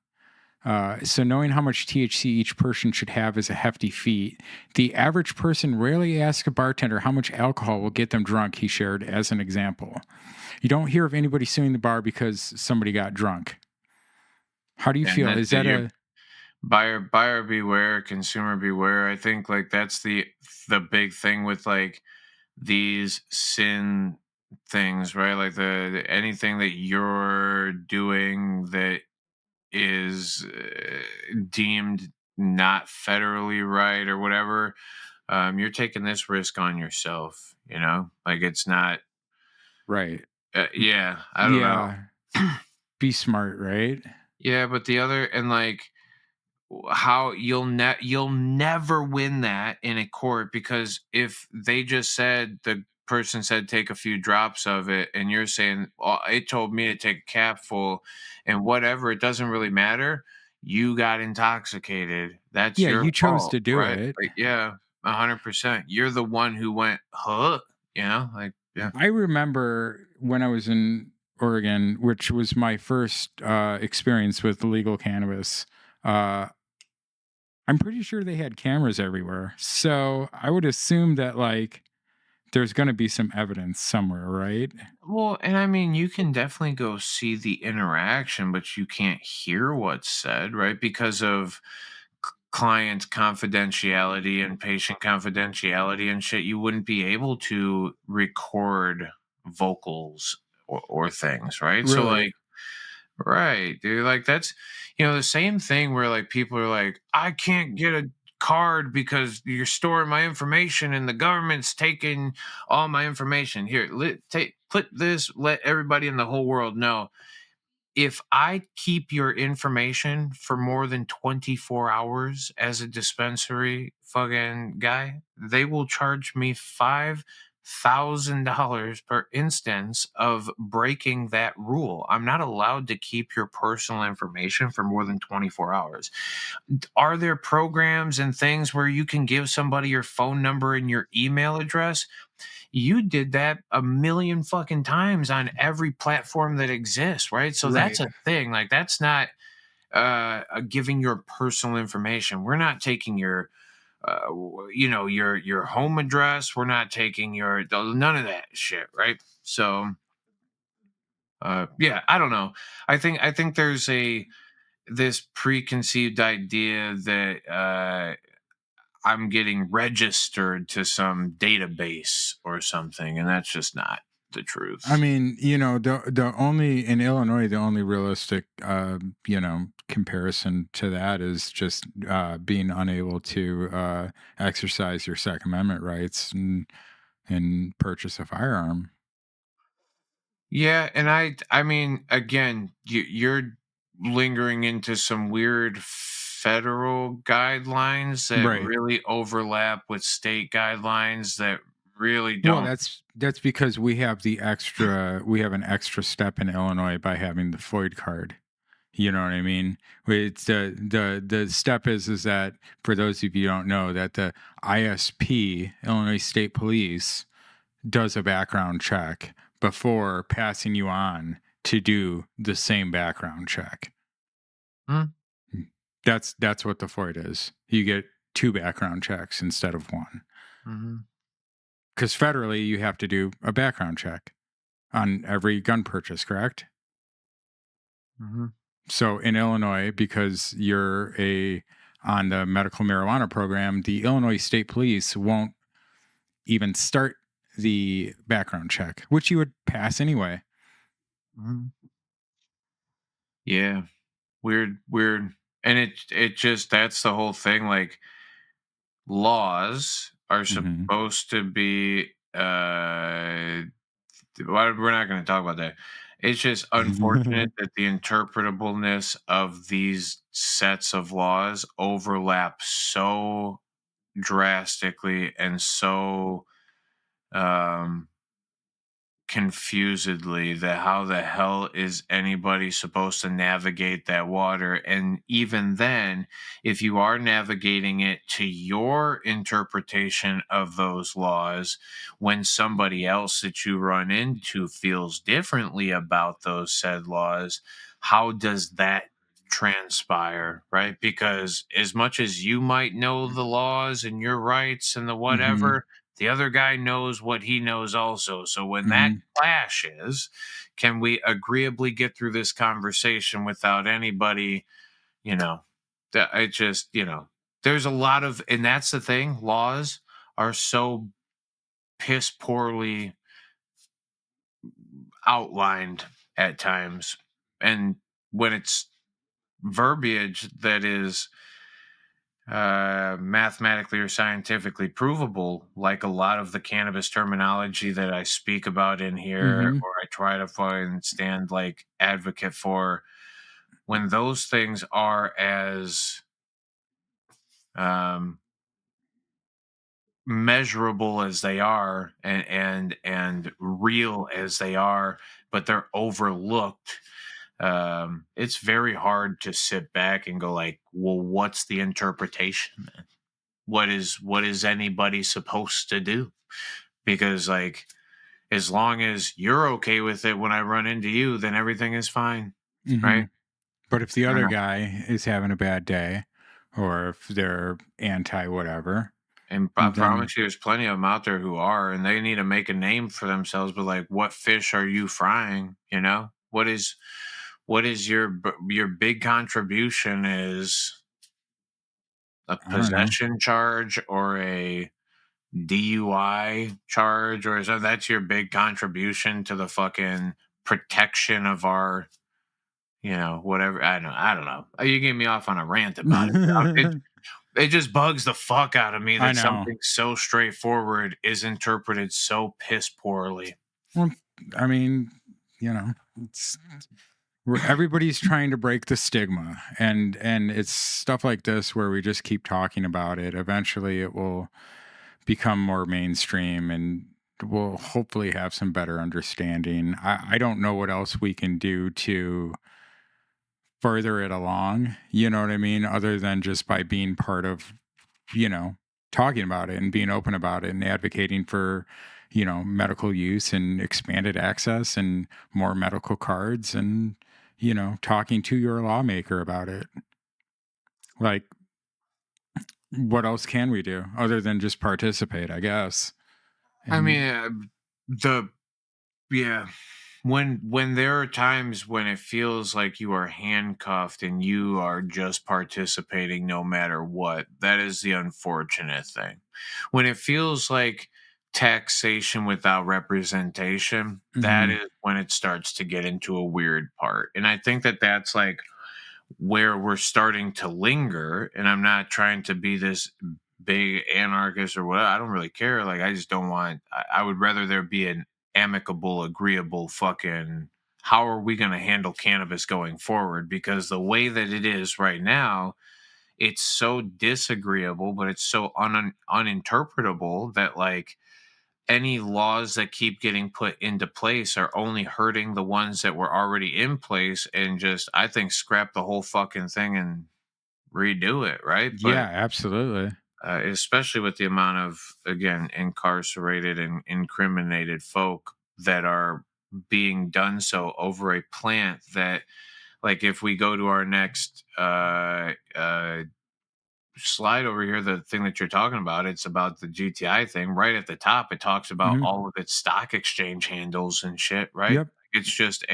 So knowing how much THC each person should have is a hefty feat. The average person rarely asks a bartender how much alcohol will get them drunk, he shared as an example. You don't hear of anybody suing the bar because somebody got drunk. How do you And feel? that's Is that you're a buyer beware, consumer beware. I think like that's the big thing with like these sin things, right? Like anything that you're doing that is deemed not federally right or whatever, you're taking this risk on yourself, you know? Like it's not right? yeah, I don't know. Yeah. Be smart, right? Yeah, but the other and like how you'll never win that in a court because if they just said the person said take a few drops of it and you're saying oh, it told me to take a capful and whatever it doesn't really matter, you got intoxicated, that's Yeah, your you chose fault, to do right? it. Like, yeah, 100%, you're the one who went huh, you know, like yeah. I remember when I was in Oregon, which was my first experience with legal cannabis. Uh, I'm pretty sure they had cameras everywhere. So I would assume that like there's going to be some evidence somewhere, right? Well, and I mean, you can definitely go see the interaction, but you can't hear what's said, right? Because of client confidentiality and patient confidentiality and shit. You wouldn't be able to record vocals or things, right? So, Really? like, right, dude. Like that's the same thing where like people are like, I can't get a card because you're storing my information and the government's taking all my information. Here, put this, let everybody in the whole world know. If I keep your information for more than 24 hours as a dispensary fucking guy, they will charge me $5,000 per instance of breaking that rule. I'm not allowed to keep your personal information for more than 24 hours. Are there programs and things where you can give somebody your phone number and your email address? You did that a million fucking times on every platform that exists, right? So Right. that's a thing. Like that's not giving your personal information. We're not taking your your home address. We're not taking your none of that shit, right? So yeah, I don't know. I think there's this preconceived idea that I'm getting registered to some database or something, and that's just not the I truth. mean, the only in Illinois, the only realistic, comparison to that is just being unable to exercise your Second Amendment rights and purchase a firearm. Yeah, and I mean, again, you're lingering into some weird federal guidelines that Right. really overlap with state guidelines that really Well, don't. that's because we have an extra step in Illinois by having the Floyd card. You know what I mean? It's the step is that, for those of you who don't know, that the ISP, Illinois State Police, does a background check before passing you on to do the same background check. Hmm. That's what the FOID is. You get 2 background checks instead of 1. Mm-hmm. Because federally, you have to do a background check on every gun purchase, correct? Mm-hmm. So in Illinois, because you're on the medical marijuana program, the Illinois State Police won't even start the background check, which you would pass anyway. Mm-hmm. Yeah, weird, and it just, that's the whole thing. Like, laws are Mhm. supposed to be. We're not going to talk about that. It's just unfortunate that the interpretableness of these sets of laws overlap so drastically and so um, confusedly, that how the hell is anybody supposed to navigate that water? And even then, if you are navigating it to your interpretation of those laws, when somebody else that you run into feels differently about those said laws, how does that transpire, right? Because as much as you might know the laws and your rights and the whatever, the other guy knows what he knows also. So when that clashes, can we agreeably get through this conversation without anybody, that I just, there's a lot of, and that's the thing, laws are so piss poorly outlined at times. And when it's verbiage that is mathematically or scientifically provable, like a lot of the cannabis terminology that I speak about in here, or I try to find stand like advocate for, when those things are as measurable as they are, and real as they are, but they're overlooked. It's very hard to sit back and go like, well, what's the interpretation then? What is anybody supposed to do? Because, like, as long as you're okay with it when I run into you, then everything is fine, right? But if the I don't other know. guy is having a bad day, or if they're anti whatever, And I then promise you, there's plenty of them out there who are, and they need to make a name for themselves. But, like, what fish are you frying? What is your big contribution? Is a I don't know. possession charge or a DUI charge, or is that's your big contribution to the fucking protection of our, whatever? I don't know. You get me off on a rant about it. It just bugs the fuck out of me I that know. something so straightforward is interpreted so piss poorly. Well, I mean, it's everybody's trying to break the stigma, and it's stuff like this where we just keep talking about it. Eventually, it will become more mainstream, and we'll hopefully have some better understanding. I don't know what else we can do to further it along, you know what I mean, other than just by being part of, talking about it and being open about it and advocating for, medical use and expanded access and more medical cards, and, talking to your lawmaker about it. Like, what else can we do other than just participate, I guess? I And mean, the yeah, when there are times when it feels like you are handcuffed and you are just participating no matter what, that is the unfortunate thing. When it feels like taxation without representation, that is when it starts to get into a weird part. And I think that that's like where we're starting to linger. And I'm not trying to be this big anarchist or what. I don't really care. Like, I just don't want, I would rather there be an amicable, agreeable fucking, how are we going to handle cannabis going forward? Because the way that it is right now, it's so disagreeable, but it's so uninterpretable that, like, any laws that keep getting put into place are only hurting the ones that were already in place, and just, I think, scrap the whole fucking thing and redo it, right? Yeah, But absolutely. especially with the amount of, again, incarcerated and incriminated folk that are being done so over a plant that, like, if we go to our next slide over here, the thing that you're talking about, it's about the GTI thing. Right at the top, it talks about Mhm. all of its stock exchange handles and shit, right? Yep. It's just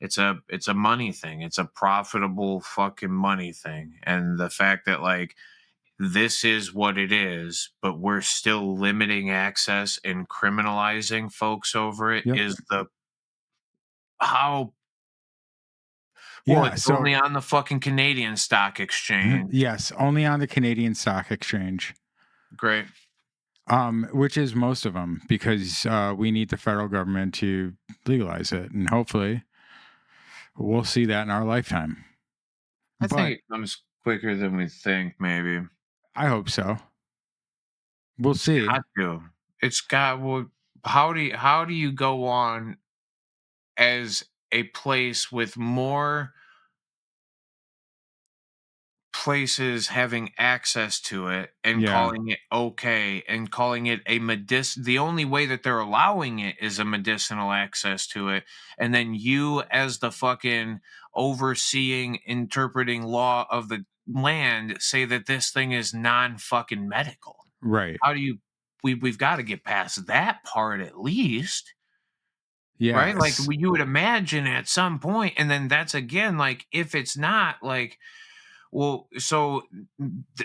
it's a money thing. It's a profitable fucking money thing. And the fact that, like, this is what it is, but we're still limiting access and criminalizing folks over it Yep. is the how well, Yeah. it's So only on the fucking Canadian stock exchange. yes, only on the Canadian Stock Exchange. Great. Which is most of them, because we need the federal government to legalize it, and hopefully we'll see that in our lifetime. I But think it comes quicker than we think, maybe. I hope so. We'll see. Got to. It's got well, how do you go on as a place with more places having access to it and Yeah. calling it okay and calling it a the only way that they're allowing it is a medicinal access to it, and then you, as the fucking overseeing interpreting law of the land, say that this thing is non fucking medical. Right. How do you we've got to get past that part at least, right? Like, Yes. you would imagine at some point, and then that's again, like, if it's not, like, well, so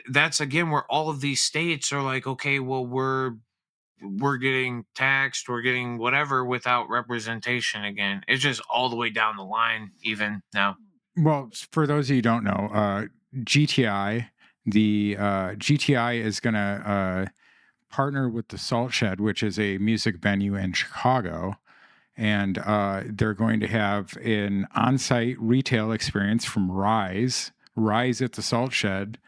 that's again where all of these states are like, okay, well, we're getting taxed, we're getting whatever without representation again. It's just all the way down the line, even now. Well, for those of you who don't know, GTI, the GTI is going to partner with the Salt Shed, which is a music venue in Chicago. And they're going to have an on-site retail experience from Rise at the Salt Shed,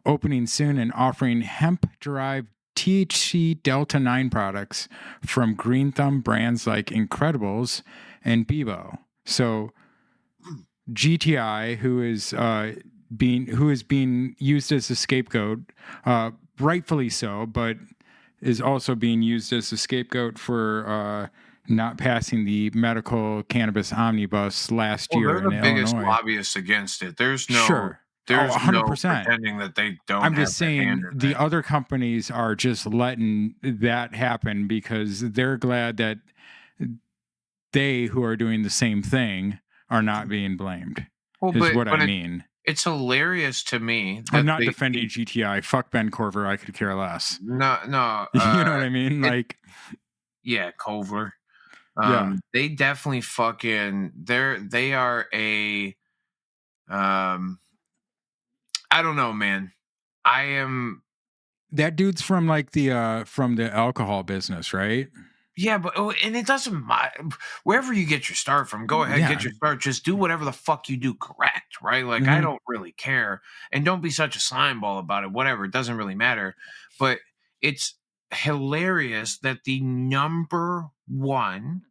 opening soon and offering hemp-derived THC Delta 9 products from Green Thumb brands like Incredibles and Bebo. So GTI, who is being used as a scapegoat, rightfully so, but is also being used as a scapegoat for not passing the medical cannabis omnibus last Well, year they're in the biggest Illinois. lobbyists against it. There's no Sure. there's no 100%. pretending that they don't I'm have just their hand saying in the it. other companies are just letting that happen because they're glad that they, who are doing the same thing, are not being blamed. Well, Is what but I mean. it's hilarious to me that I'm not defending GTI. Fuck Ben Corver. I could care less. no, You know what I mean? Like, yeah, Culver. yeah. They definitely fucking they are a I don't know, man. I am That dude's from like the alcohol business, right? Yeah, but and it doesn't matter wherever you get your start from. Go ahead, Yeah. get your start. Just do whatever the fuck you do correct, right? Like, I Mhm. don't really care, and don't be such a slime ball about it. Whatever, it doesn't really matter. But it's hilarious that the number one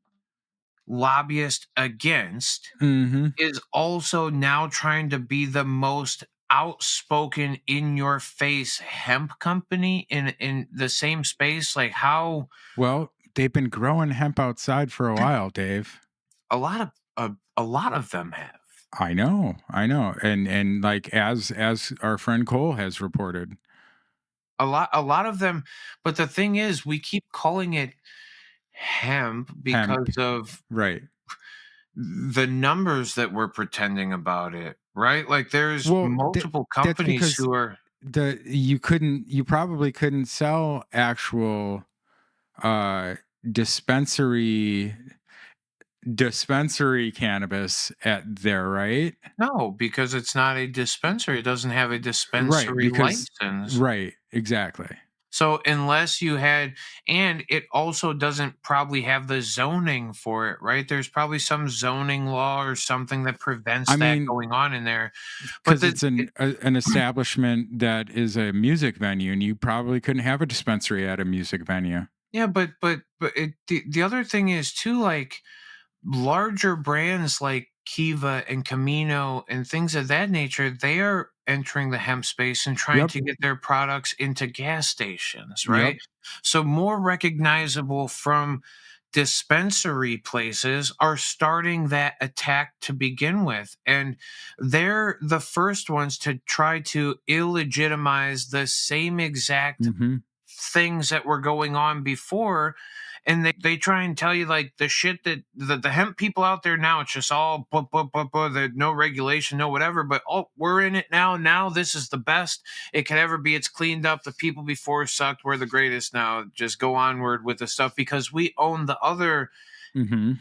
lobbyist against Mhm. is also now trying to be the most outspoken, in your face hemp company in the same space. Like, how Well, they've been growing hemp outside for a while, Dave. a lot of them have. I know, and like as our friend Cole has reported. A lot of them, but the thing is, we keep calling it hemp Hemp, because of right? the numbers that we're pretending about it, right? Like, there's Well, multiple that's companies because who are you probably couldn't sell actual uh dispensary cannabis at there, right? no, because it's not a dispensary. It doesn't have a Right, dispensary because license. right, exactly. So unless you had, and it also doesn't probably have the zoning for it, right? There's probably some zoning law or something that prevents I that mean, going on in there. But because it's an establishment that is a music venue, and you probably couldn't have a dispensary at a music venue. Yeah, but the other thing is too, like larger brands like Kiva and Camino and things of that nature, they are entering the hemp space and trying Yep. to get their products into gas stations, Yep. right? So more recognizable from dispensary places are starting that attack to begin with. And they're the first ones to try to illegitimize the same exact Mm-hmm. things that were going on before, and they try and tell you like the shit that the hemp people out there now, it's just all no regulation, no whatever, but oh, we're in it now this is the best it could ever be, it's cleaned up, the people before sucked, we're the greatest now, just go onward with the stuff because we own the other Mm-hmm.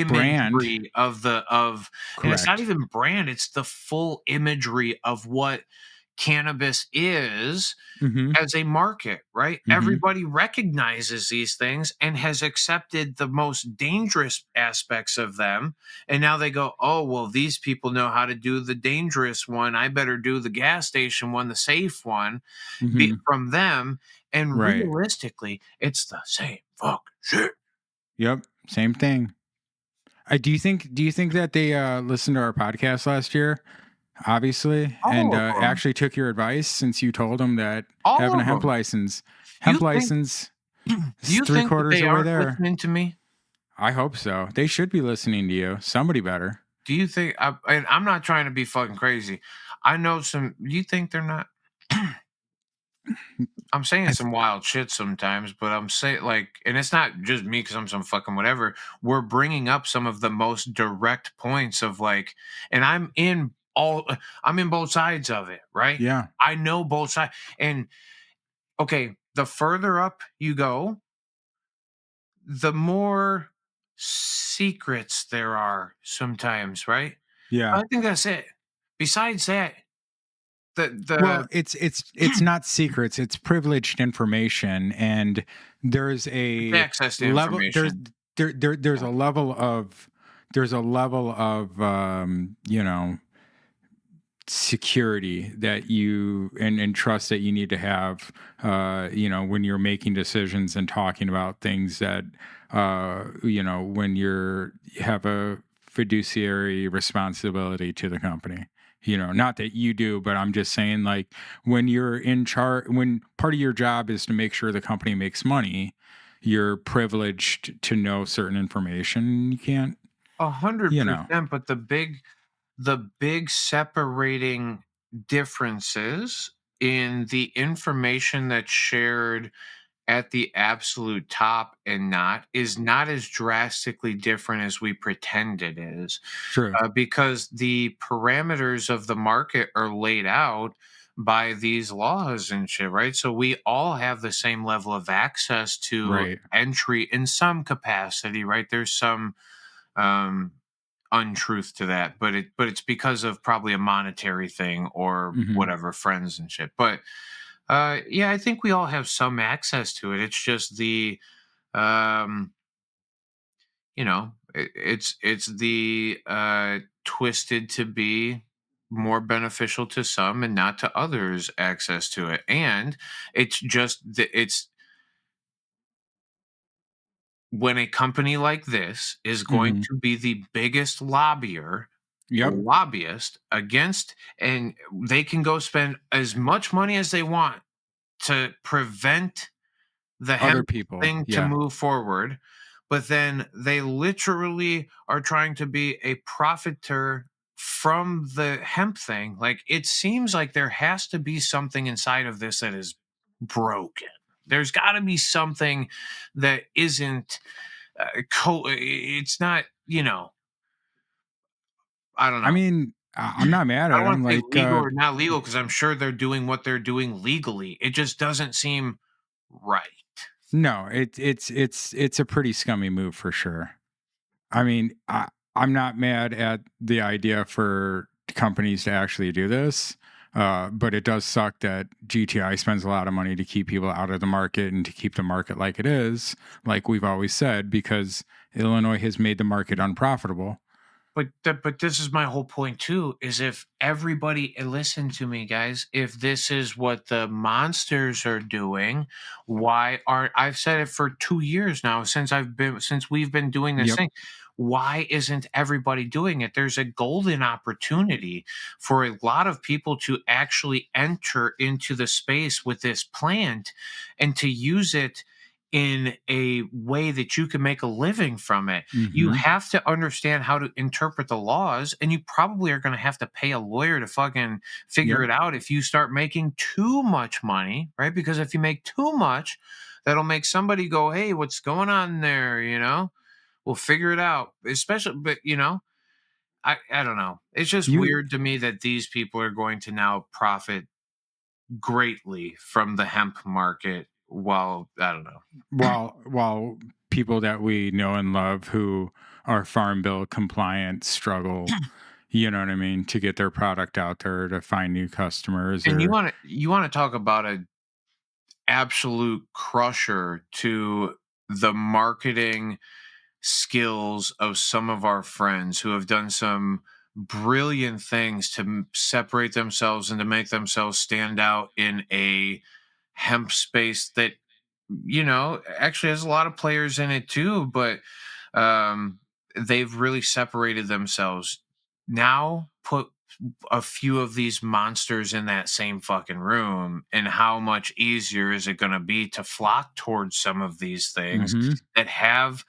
Brand. imagery of and it's not Correct. even brand, it's the full imagery of what cannabis is Mm-hmm. as a market, right? Mm-hmm. Everybody recognizes these things and has accepted the most dangerous aspects of them. And now they go, oh, well, these people know how to do the dangerous one. I better do the gas station one, the safe one, Mm-hmm. from them. And Right. realistically, it's the same fucking shit. Yep. Same thing. Do you think that they listened to our podcast last year? Obviously, All and of them. actually took your advice since you told them that All having a of hemp them. license, Do you think- license, Do you is 3/4 think that they away aren't there. listening to me? I hope so. They should be listening to you. Somebody better. Do you think? And I'm not trying to be fucking crazy. I know some. You think they're not? I'm saying some wild shit sometimes, but I'm saying like, and it's not just me because I'm some fucking whatever. We're bringing up some of the most direct points of like, and I'm in both sides of it, right? Yeah. I know both sides. And okay, the further up you go, the more secrets there are sometimes, right? Yeah. I think that's it. Besides that, Well, it's not secrets. It's privileged information, and there's a access to level. information. There's a level of security that you and trust that you need to have when you're making decisions and talking about things that when you have a fiduciary responsibility to the company. Not that you do, but I'm just saying, like, when you're in charge, when part of your job is to make sure the company makes money, you're privileged to know certain information. You can't 100%, but the big separating differences in the information that's shared at the absolute top and not is not as drastically different as we pretend it is, True. because the parameters of the market are laid out by these laws and shit, right? So we all have the same level of access to Right. entry in some capacity, right? There's some um untruth to that, but it's because of probably a monetary thing or Mhm. whatever, friends and shit. But yeah, I think we all have some access to it. It's just the um it's the twisted to be more beneficial to some and not to others access to it. And it's just it's when a company like this is going Mhm. to be the biggest Yep. lobbyist against, and they can go spend as much money as they want to prevent the Other hemp people. thing to Yeah. move forward, but then they literally are trying to be a profiteer from the hemp thing. Like, it seems like there has to be something inside of this that is broken. There's got to be something that isn't it's not, I don't know. I mean, I'm not mad I at don't want them. to say Like, legal or not legal because I'm sure they're doing what they're doing legally. It just doesn't seem right. no, it's a pretty scummy move for sure. I mean, I'm not mad at the idea for companies to actually do this, but it does suck that GTI spends a lot of money to keep people out of the market and to keep the market like it is, like we've always said, because Illinois has made the market unprofitable. but this is my whole point too, is if everybody, and listen to me guys, if this is what the monsters are doing, why aren't, I've said it for 2 years now, since we've been doing this Yep. thing, why isn't everybody doing it? There's a golden opportunity for a lot of people to actually enter into the space with this plant and to use it in a way that you can make a living from it. You Mm-hmm. have to understand how to interpret the laws, and you probably are going to have to pay a lawyer to fucking figure Yep. it out if you start making too much money, right? Because if you make too much, that'll make somebody go, "Hey, what's going on there?" We'll figure it out. Especially, but I don't know. It's just You weird to me that these people are going to now profit greatly from the hemp market. While I don't know. while people that we know and love who are farm bill compliant struggle, you know what I mean, to get their product out there to find new customers And you or want to you want to talk about a absolute crusher to the marketing skills of some of our friends who have done some brilliant things to separate themselves and to make themselves stand out in a hemp space that actually has a lot of players in it too, but um they've really separated themselves. Now put a few of these monsters in that same fucking room, and how much easier is it going to be to flock towards some of these things mm-hmm. that have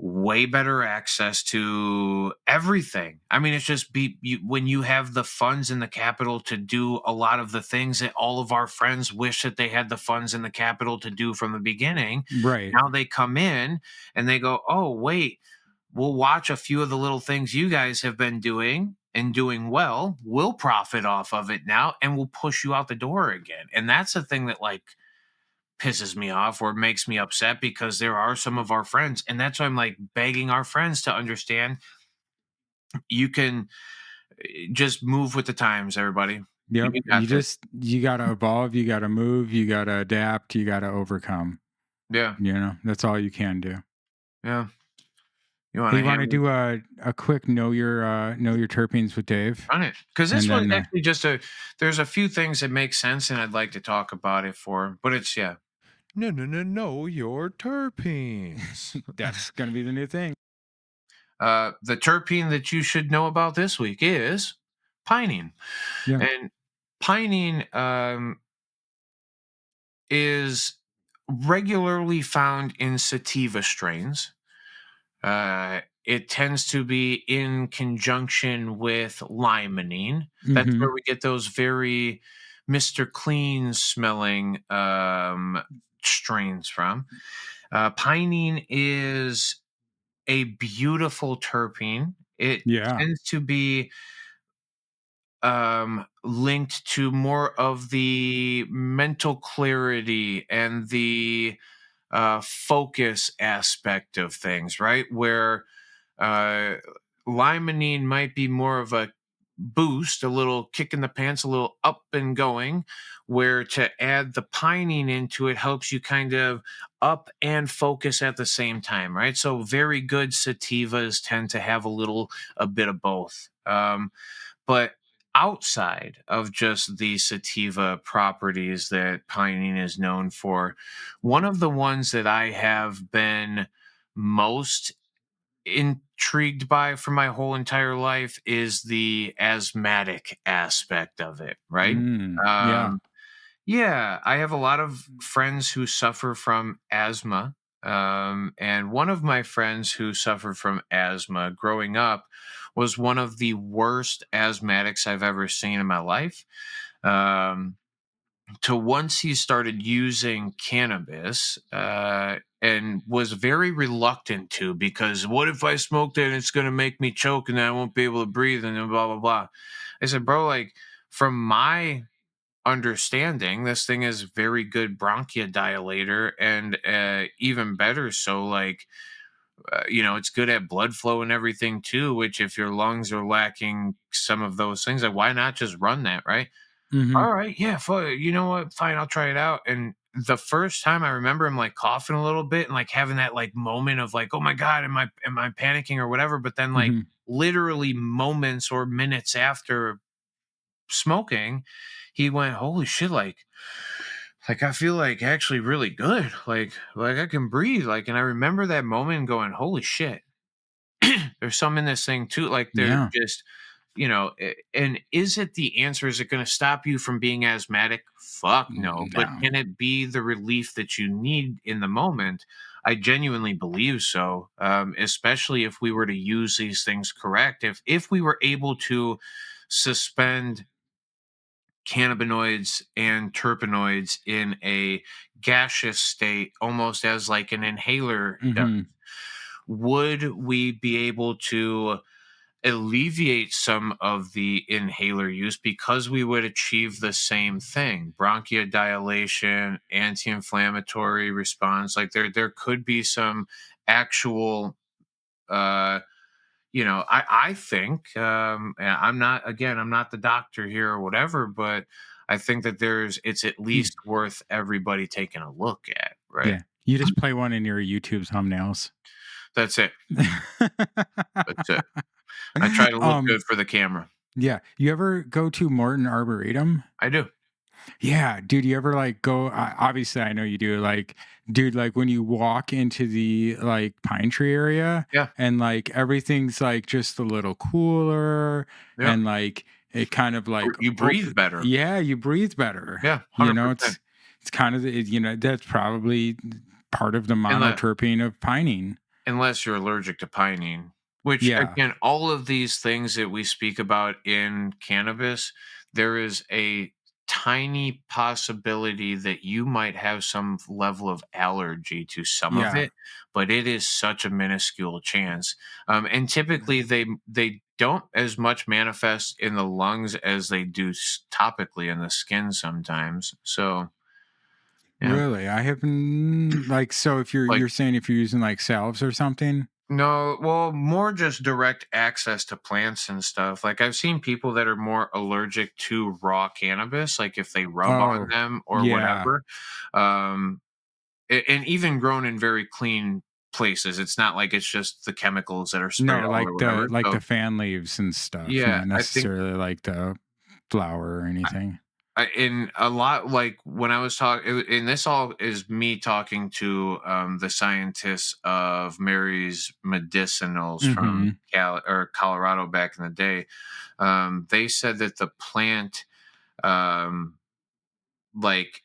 way better access to everything. I mean, it's just when you have the funds and the capital to do a lot of the things that all of our friends wish that they had the funds and the capital to do from the beginning. Right. Now they come in and they go, "Oh, wait, we'll watch a few of the little things you guys have been doing and doing well. We'll profit off of it now and we'll push you out the door again." And that's the thing that pisses me off or makes me upset, because there are some of our friends, and that's why I'm begging our friends to understand, you can just move with the times, everybody. Yep. You got this. You gotta evolve, you gotta move, you gotta adapt, you gotta overcome. Yeah. That's all you can do. Yeah. You want Hey, to you want to hammer do a quick know your terpenes with Dave, on it? Because this and was then actually there's a few things that make sense and I'd like to talk about it for, but it's, yeah. No, your terpenes. that's gonna be the new thing. The terpene that you should know about this week is pining. Yeah. And pining is regularly found in sativa strains. It tends to be in conjunction with limonene. That's Mm-hmm. where we get those very Mr. Clean smelling strains from. Pinene is a beautiful terpene. It Yeah. tends to be linked to more of the mental clarity and the focus aspect of things, right? Where uh, limonene might be more of a boost, a little kick in the pants, a little up and going, where to add the pinene into it helps you kind of up and focus at the same time, right? So very good sativas tend to have a bit of both. But outside of just the sativa properties that pinene is known for, one of the ones that I have been most intrigued by for my whole entire life is the asthmatic aspect of it, right? Yeah. Um, yeah, I have a lot of friends who suffer from asthma. And one of my friends who suffered from asthma growing up was one of the worst asthmatics I've ever seen in my life. Um, to once he started using cannabis, and was very reluctant to, because what if I smoked it and it's going to make me choke and I won't be able to breathe and then blah, blah, blah. I said, bro, from my understanding, this thing is very good bronchodilator, and even better so, it's good at blood flow and everything too, which if your lungs are lacking some of those things, why not just run that, right? Mm-hmm. All right, yeah, you know what, fine, I'll try it out. And the first time I remember him coughing a little bit and having that moment of oh my god, am I panicking or whatever, but then Mm-hmm. literally moments or minutes after smoking, he went, holy shit, like I feel like actually really good. Like I can breathe. Like, and I remember that moment going, holy shit, there's some in this thing too. Like they're Yeah. just, and is it the answer? Is it going to stop you from being asthmatic? Fuck no. But No. can it be the relief that you need in the moment? I genuinely believe so. Especially if we were to use these things correct. If we were able to suspend cannabinoids and terpenoids in a gaseous state, almost as like an inhaler does, Mm-hmm. would we be able to alleviate some of the inhaler use because we would achieve the same thing? Bronchodilation, anti-inflammatory response. Like there could be some actual uh I think, and I'm not the doctor here or whatever, but I think that it's at least worth everybody taking a look at, right? Yeah. You just play one in your YouTube thumbnails. That's it. That's it. I try to look good for the camera. Yeah. You ever go to Morton Arboretum? I do. Yeah, dude, you ever like go obviously I know you do, like, dude, like when you walk into the like pine tree area Yeah. and like everything's like just a little cooler Yeah. and like it kind of like You breathe better. yeah, you breathe better. Yeah, You know, 100%. it's kind of that's probably part of the monoterpene of pining. Unless you're allergic to pinene, which Yeah. again, all of these things that we speak about in cannabis, there is a tiny possibility that you might have some level of allergy to some of Yeah. it, but it is such a minuscule chance. And typically they don't as much manifest in the lungs as they do topically in the skin sometimes. So yeah. Really? I haven't like so if Like, you're saying if you're using like salves or something? no, well, more just direct access to plants and stuff. Like I've seen people that are more allergic to raw cannabis, like if they rub on Oh, them or yeah. whatever. Um, and even grown in very clean places. It's not like it's just the chemicals that are sprayed No, all over whatever. like So the fan leaves and stuff, yeah, not I think necessarily like the flower or anything. in a lot, like when I was talking, and this all is me talking to the scientists of Mary's medicinals from Mhm. Colorado back in the day. They said that the plant um, like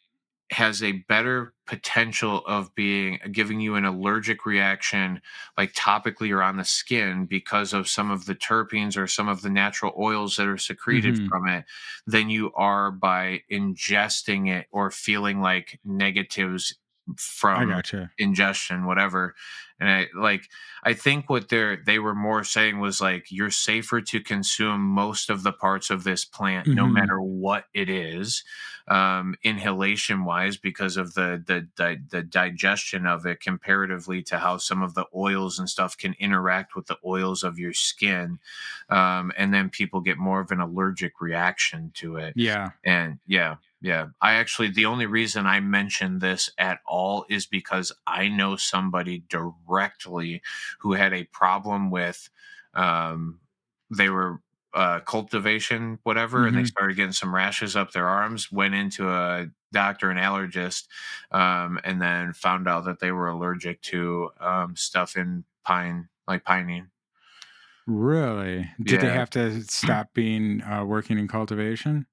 has a better potential of being giving you an allergic reaction like topically or on the skin because of some of the terpenes or some of the natural oils that are secreted Mhm. from it than you are by ingesting it or feeling like negatives I from gotcha. ingestion, whatever. And I think what they were more saying was like you're safer to consume most of the parts of this plant no Mhm. matter what it is, inhalation wise, because of the digestion of it comparatively to how some of the oils and stuff can interact with the oils of your skin, and then people get more of an allergic reaction to it. Yeah. And yeah, I actually, the only reason I mention this at all is because I know somebody directly who had a problem with, they were cultivation, whatever, and they Mhm. started getting some rashes up their arms, went into a doctor, an allergist, and then found out that they were allergic to stuff in pine, like pinene. Really? Did they Yeah. have to stop being working in cultivation?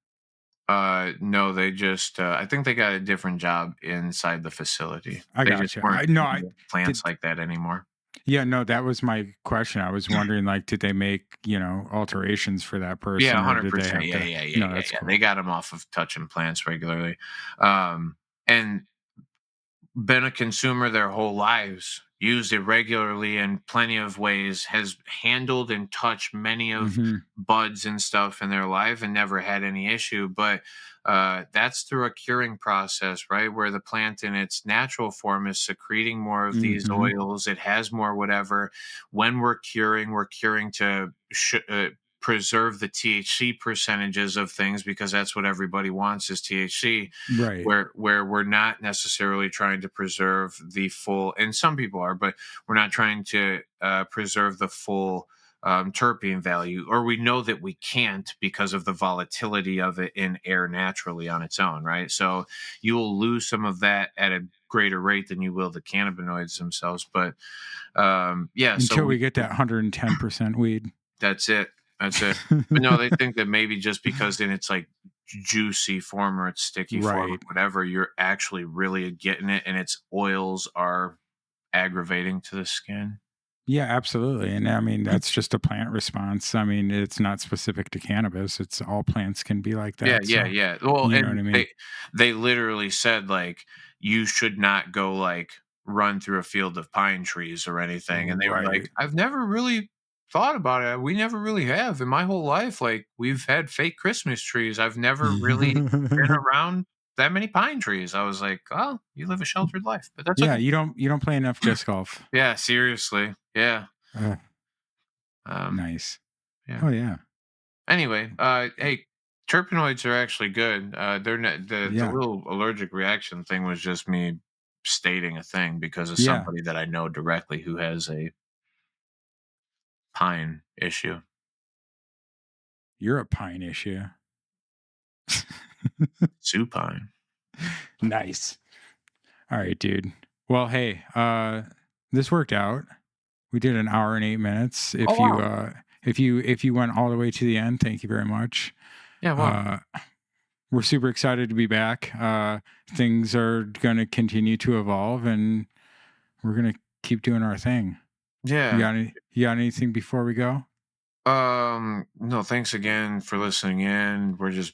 No, they just, I think they got a different job inside the facility. I They just gotcha. weren't I no, I dealing with plants did like that anymore. yeah, no, that was my question. I was wondering like did they make, alterations for that Yeah, person or did they 100%. have Yeah, to yeah, yeah, No, yeah, that's yeah. They cool. got him off of touching plants regularly. And been a consumer their whole lives, used it regularly in plenty of ways, has handled and touched many of Mhm. buds and stuff in their life and never had any issue. But that's through a curing process, right? Where the plant in its natural form is secreting more of these Mhm. oils, it has more whatever. When we're curing to preserve the THC percentages of things because that's what everybody wants is THC, Right. where we're not necessarily trying to preserve the full, and some people are, but we're not trying to preserve the full terpene value, or we know that we can't because of the volatility of it in air naturally on its own, right? So you will lose some of that at a greater rate than you will the cannabinoids themselves. But yeah, Until so we get that 110% weed. that's it. That's it. But no, they think that maybe just because in its like juicy form or its sticky form or Right. whatever, you're actually really getting it, and its oils are aggravating to the skin. Yeah, absolutely. And I mean, that's just a plant response. I mean, it's not specific to cannabis. It's all plants can be like that. Yeah. Well, You know what and I mean? they literally said like you should not go like run through a field of pine trees or anything. And they were like, Right. I've never really thought about it. We never really have in my whole life. Like we've had fake Christmas trees. I've never really been around that many pine trees. I was like, oh, you live a sheltered life, but that's Yeah, okay. you don't play enough disc golf. Yeah, seriously. Yeah. Nice. Yeah. Oh yeah. Anyway, hey, terpenoids are actually good. They're not the little allergic reaction thing was just me stating a thing because of somebody that I know directly who has a pine issue. You're a pine issue. Supine. Nice. All right, dude. Well, hey, this worked out. We did an hour and 8 minutes. If you went all the way to the end, thank you very much. Yeah, wow. We're super excited to be back. Things are going to continue to evolve, and we're going to keep doing our thing. Yeah. You got anything before we go? No, thanks again for listening in. We're just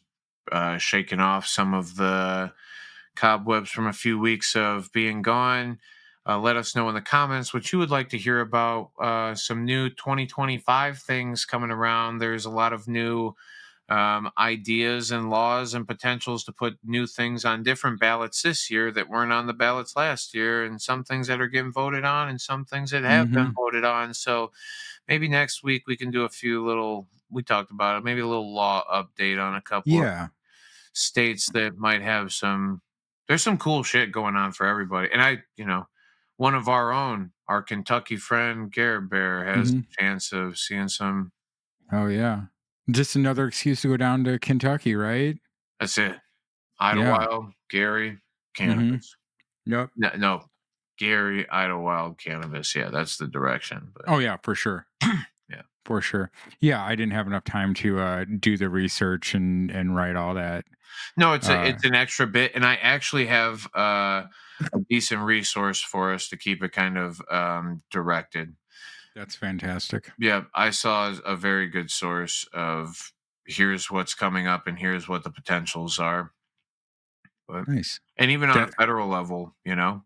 shaking off some of the cobwebs from a few weeks of being gone. Let us know in the comments what you would like to hear about. Some new 2025 things coming around. There's a lot of new ideas and laws and potentials to put new things on different ballots this year that weren't on the ballots last year, and some things that are getting voted on and some things that have been voted on. So maybe next week we can do a few little, we talked about it, maybe a little law update on a couple of states that might have there's some cool shit going on for everybody. And one of our own, our Kentucky friend Garrett Bear has a chance of seeing some. Oh yeah. Just another excuse to go down to Kentucky, right? That's it. Idlewild, Gary, Cannabis. Yep. No, Gary, Idlewild, Cannabis. Yeah, that's the direction. But. Oh yeah, for sure. Yeah, for sure. Yeah, I didn't have enough time to do the research and write all that. No, it's an extra bit, and I actually have a decent resource for us to keep it kind of directed. That's fantastic. Yeah, I saw a very good source of here's what's coming up and here's what the potentials are. But, nice. And even on a federal level, Yeah,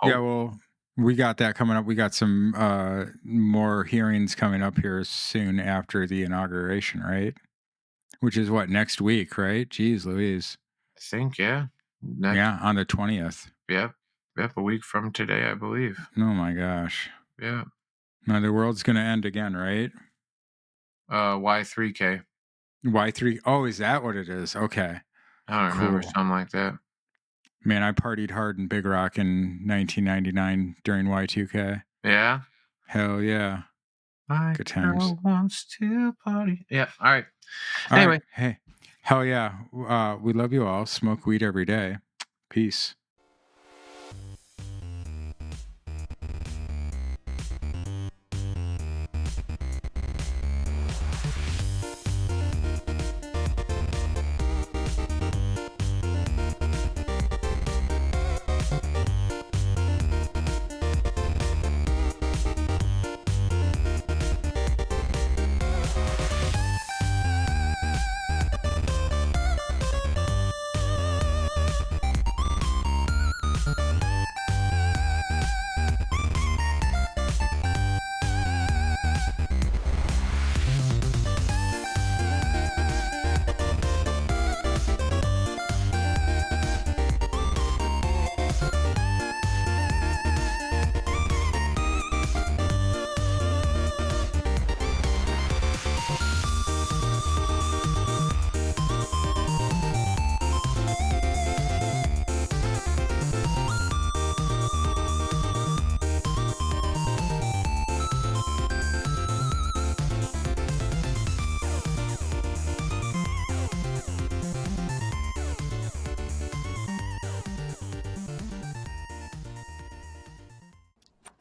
well, we got that coming up. We got some more hearings coming up here soon after the inauguration, right? Which is what, next week, right? Jeez Louise. I think, yeah. On the 20th. Yep, a week from today, I believe. Oh my gosh. Yeah. Now the world's going to end again, right? Y3K. Y3. Oh, is that what it is? Okay. I don't remember, something like that. Man, I partied hard in Big Rock in 1999 during Y2K. Yeah? Hell yeah. Good times. Girl wants to party. Yeah, all right. Anyway. Right. Hey, hell yeah. We love you all. Smoke weed every day. Peace.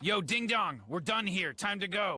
Yo, ding dong, we're done here. Time to go.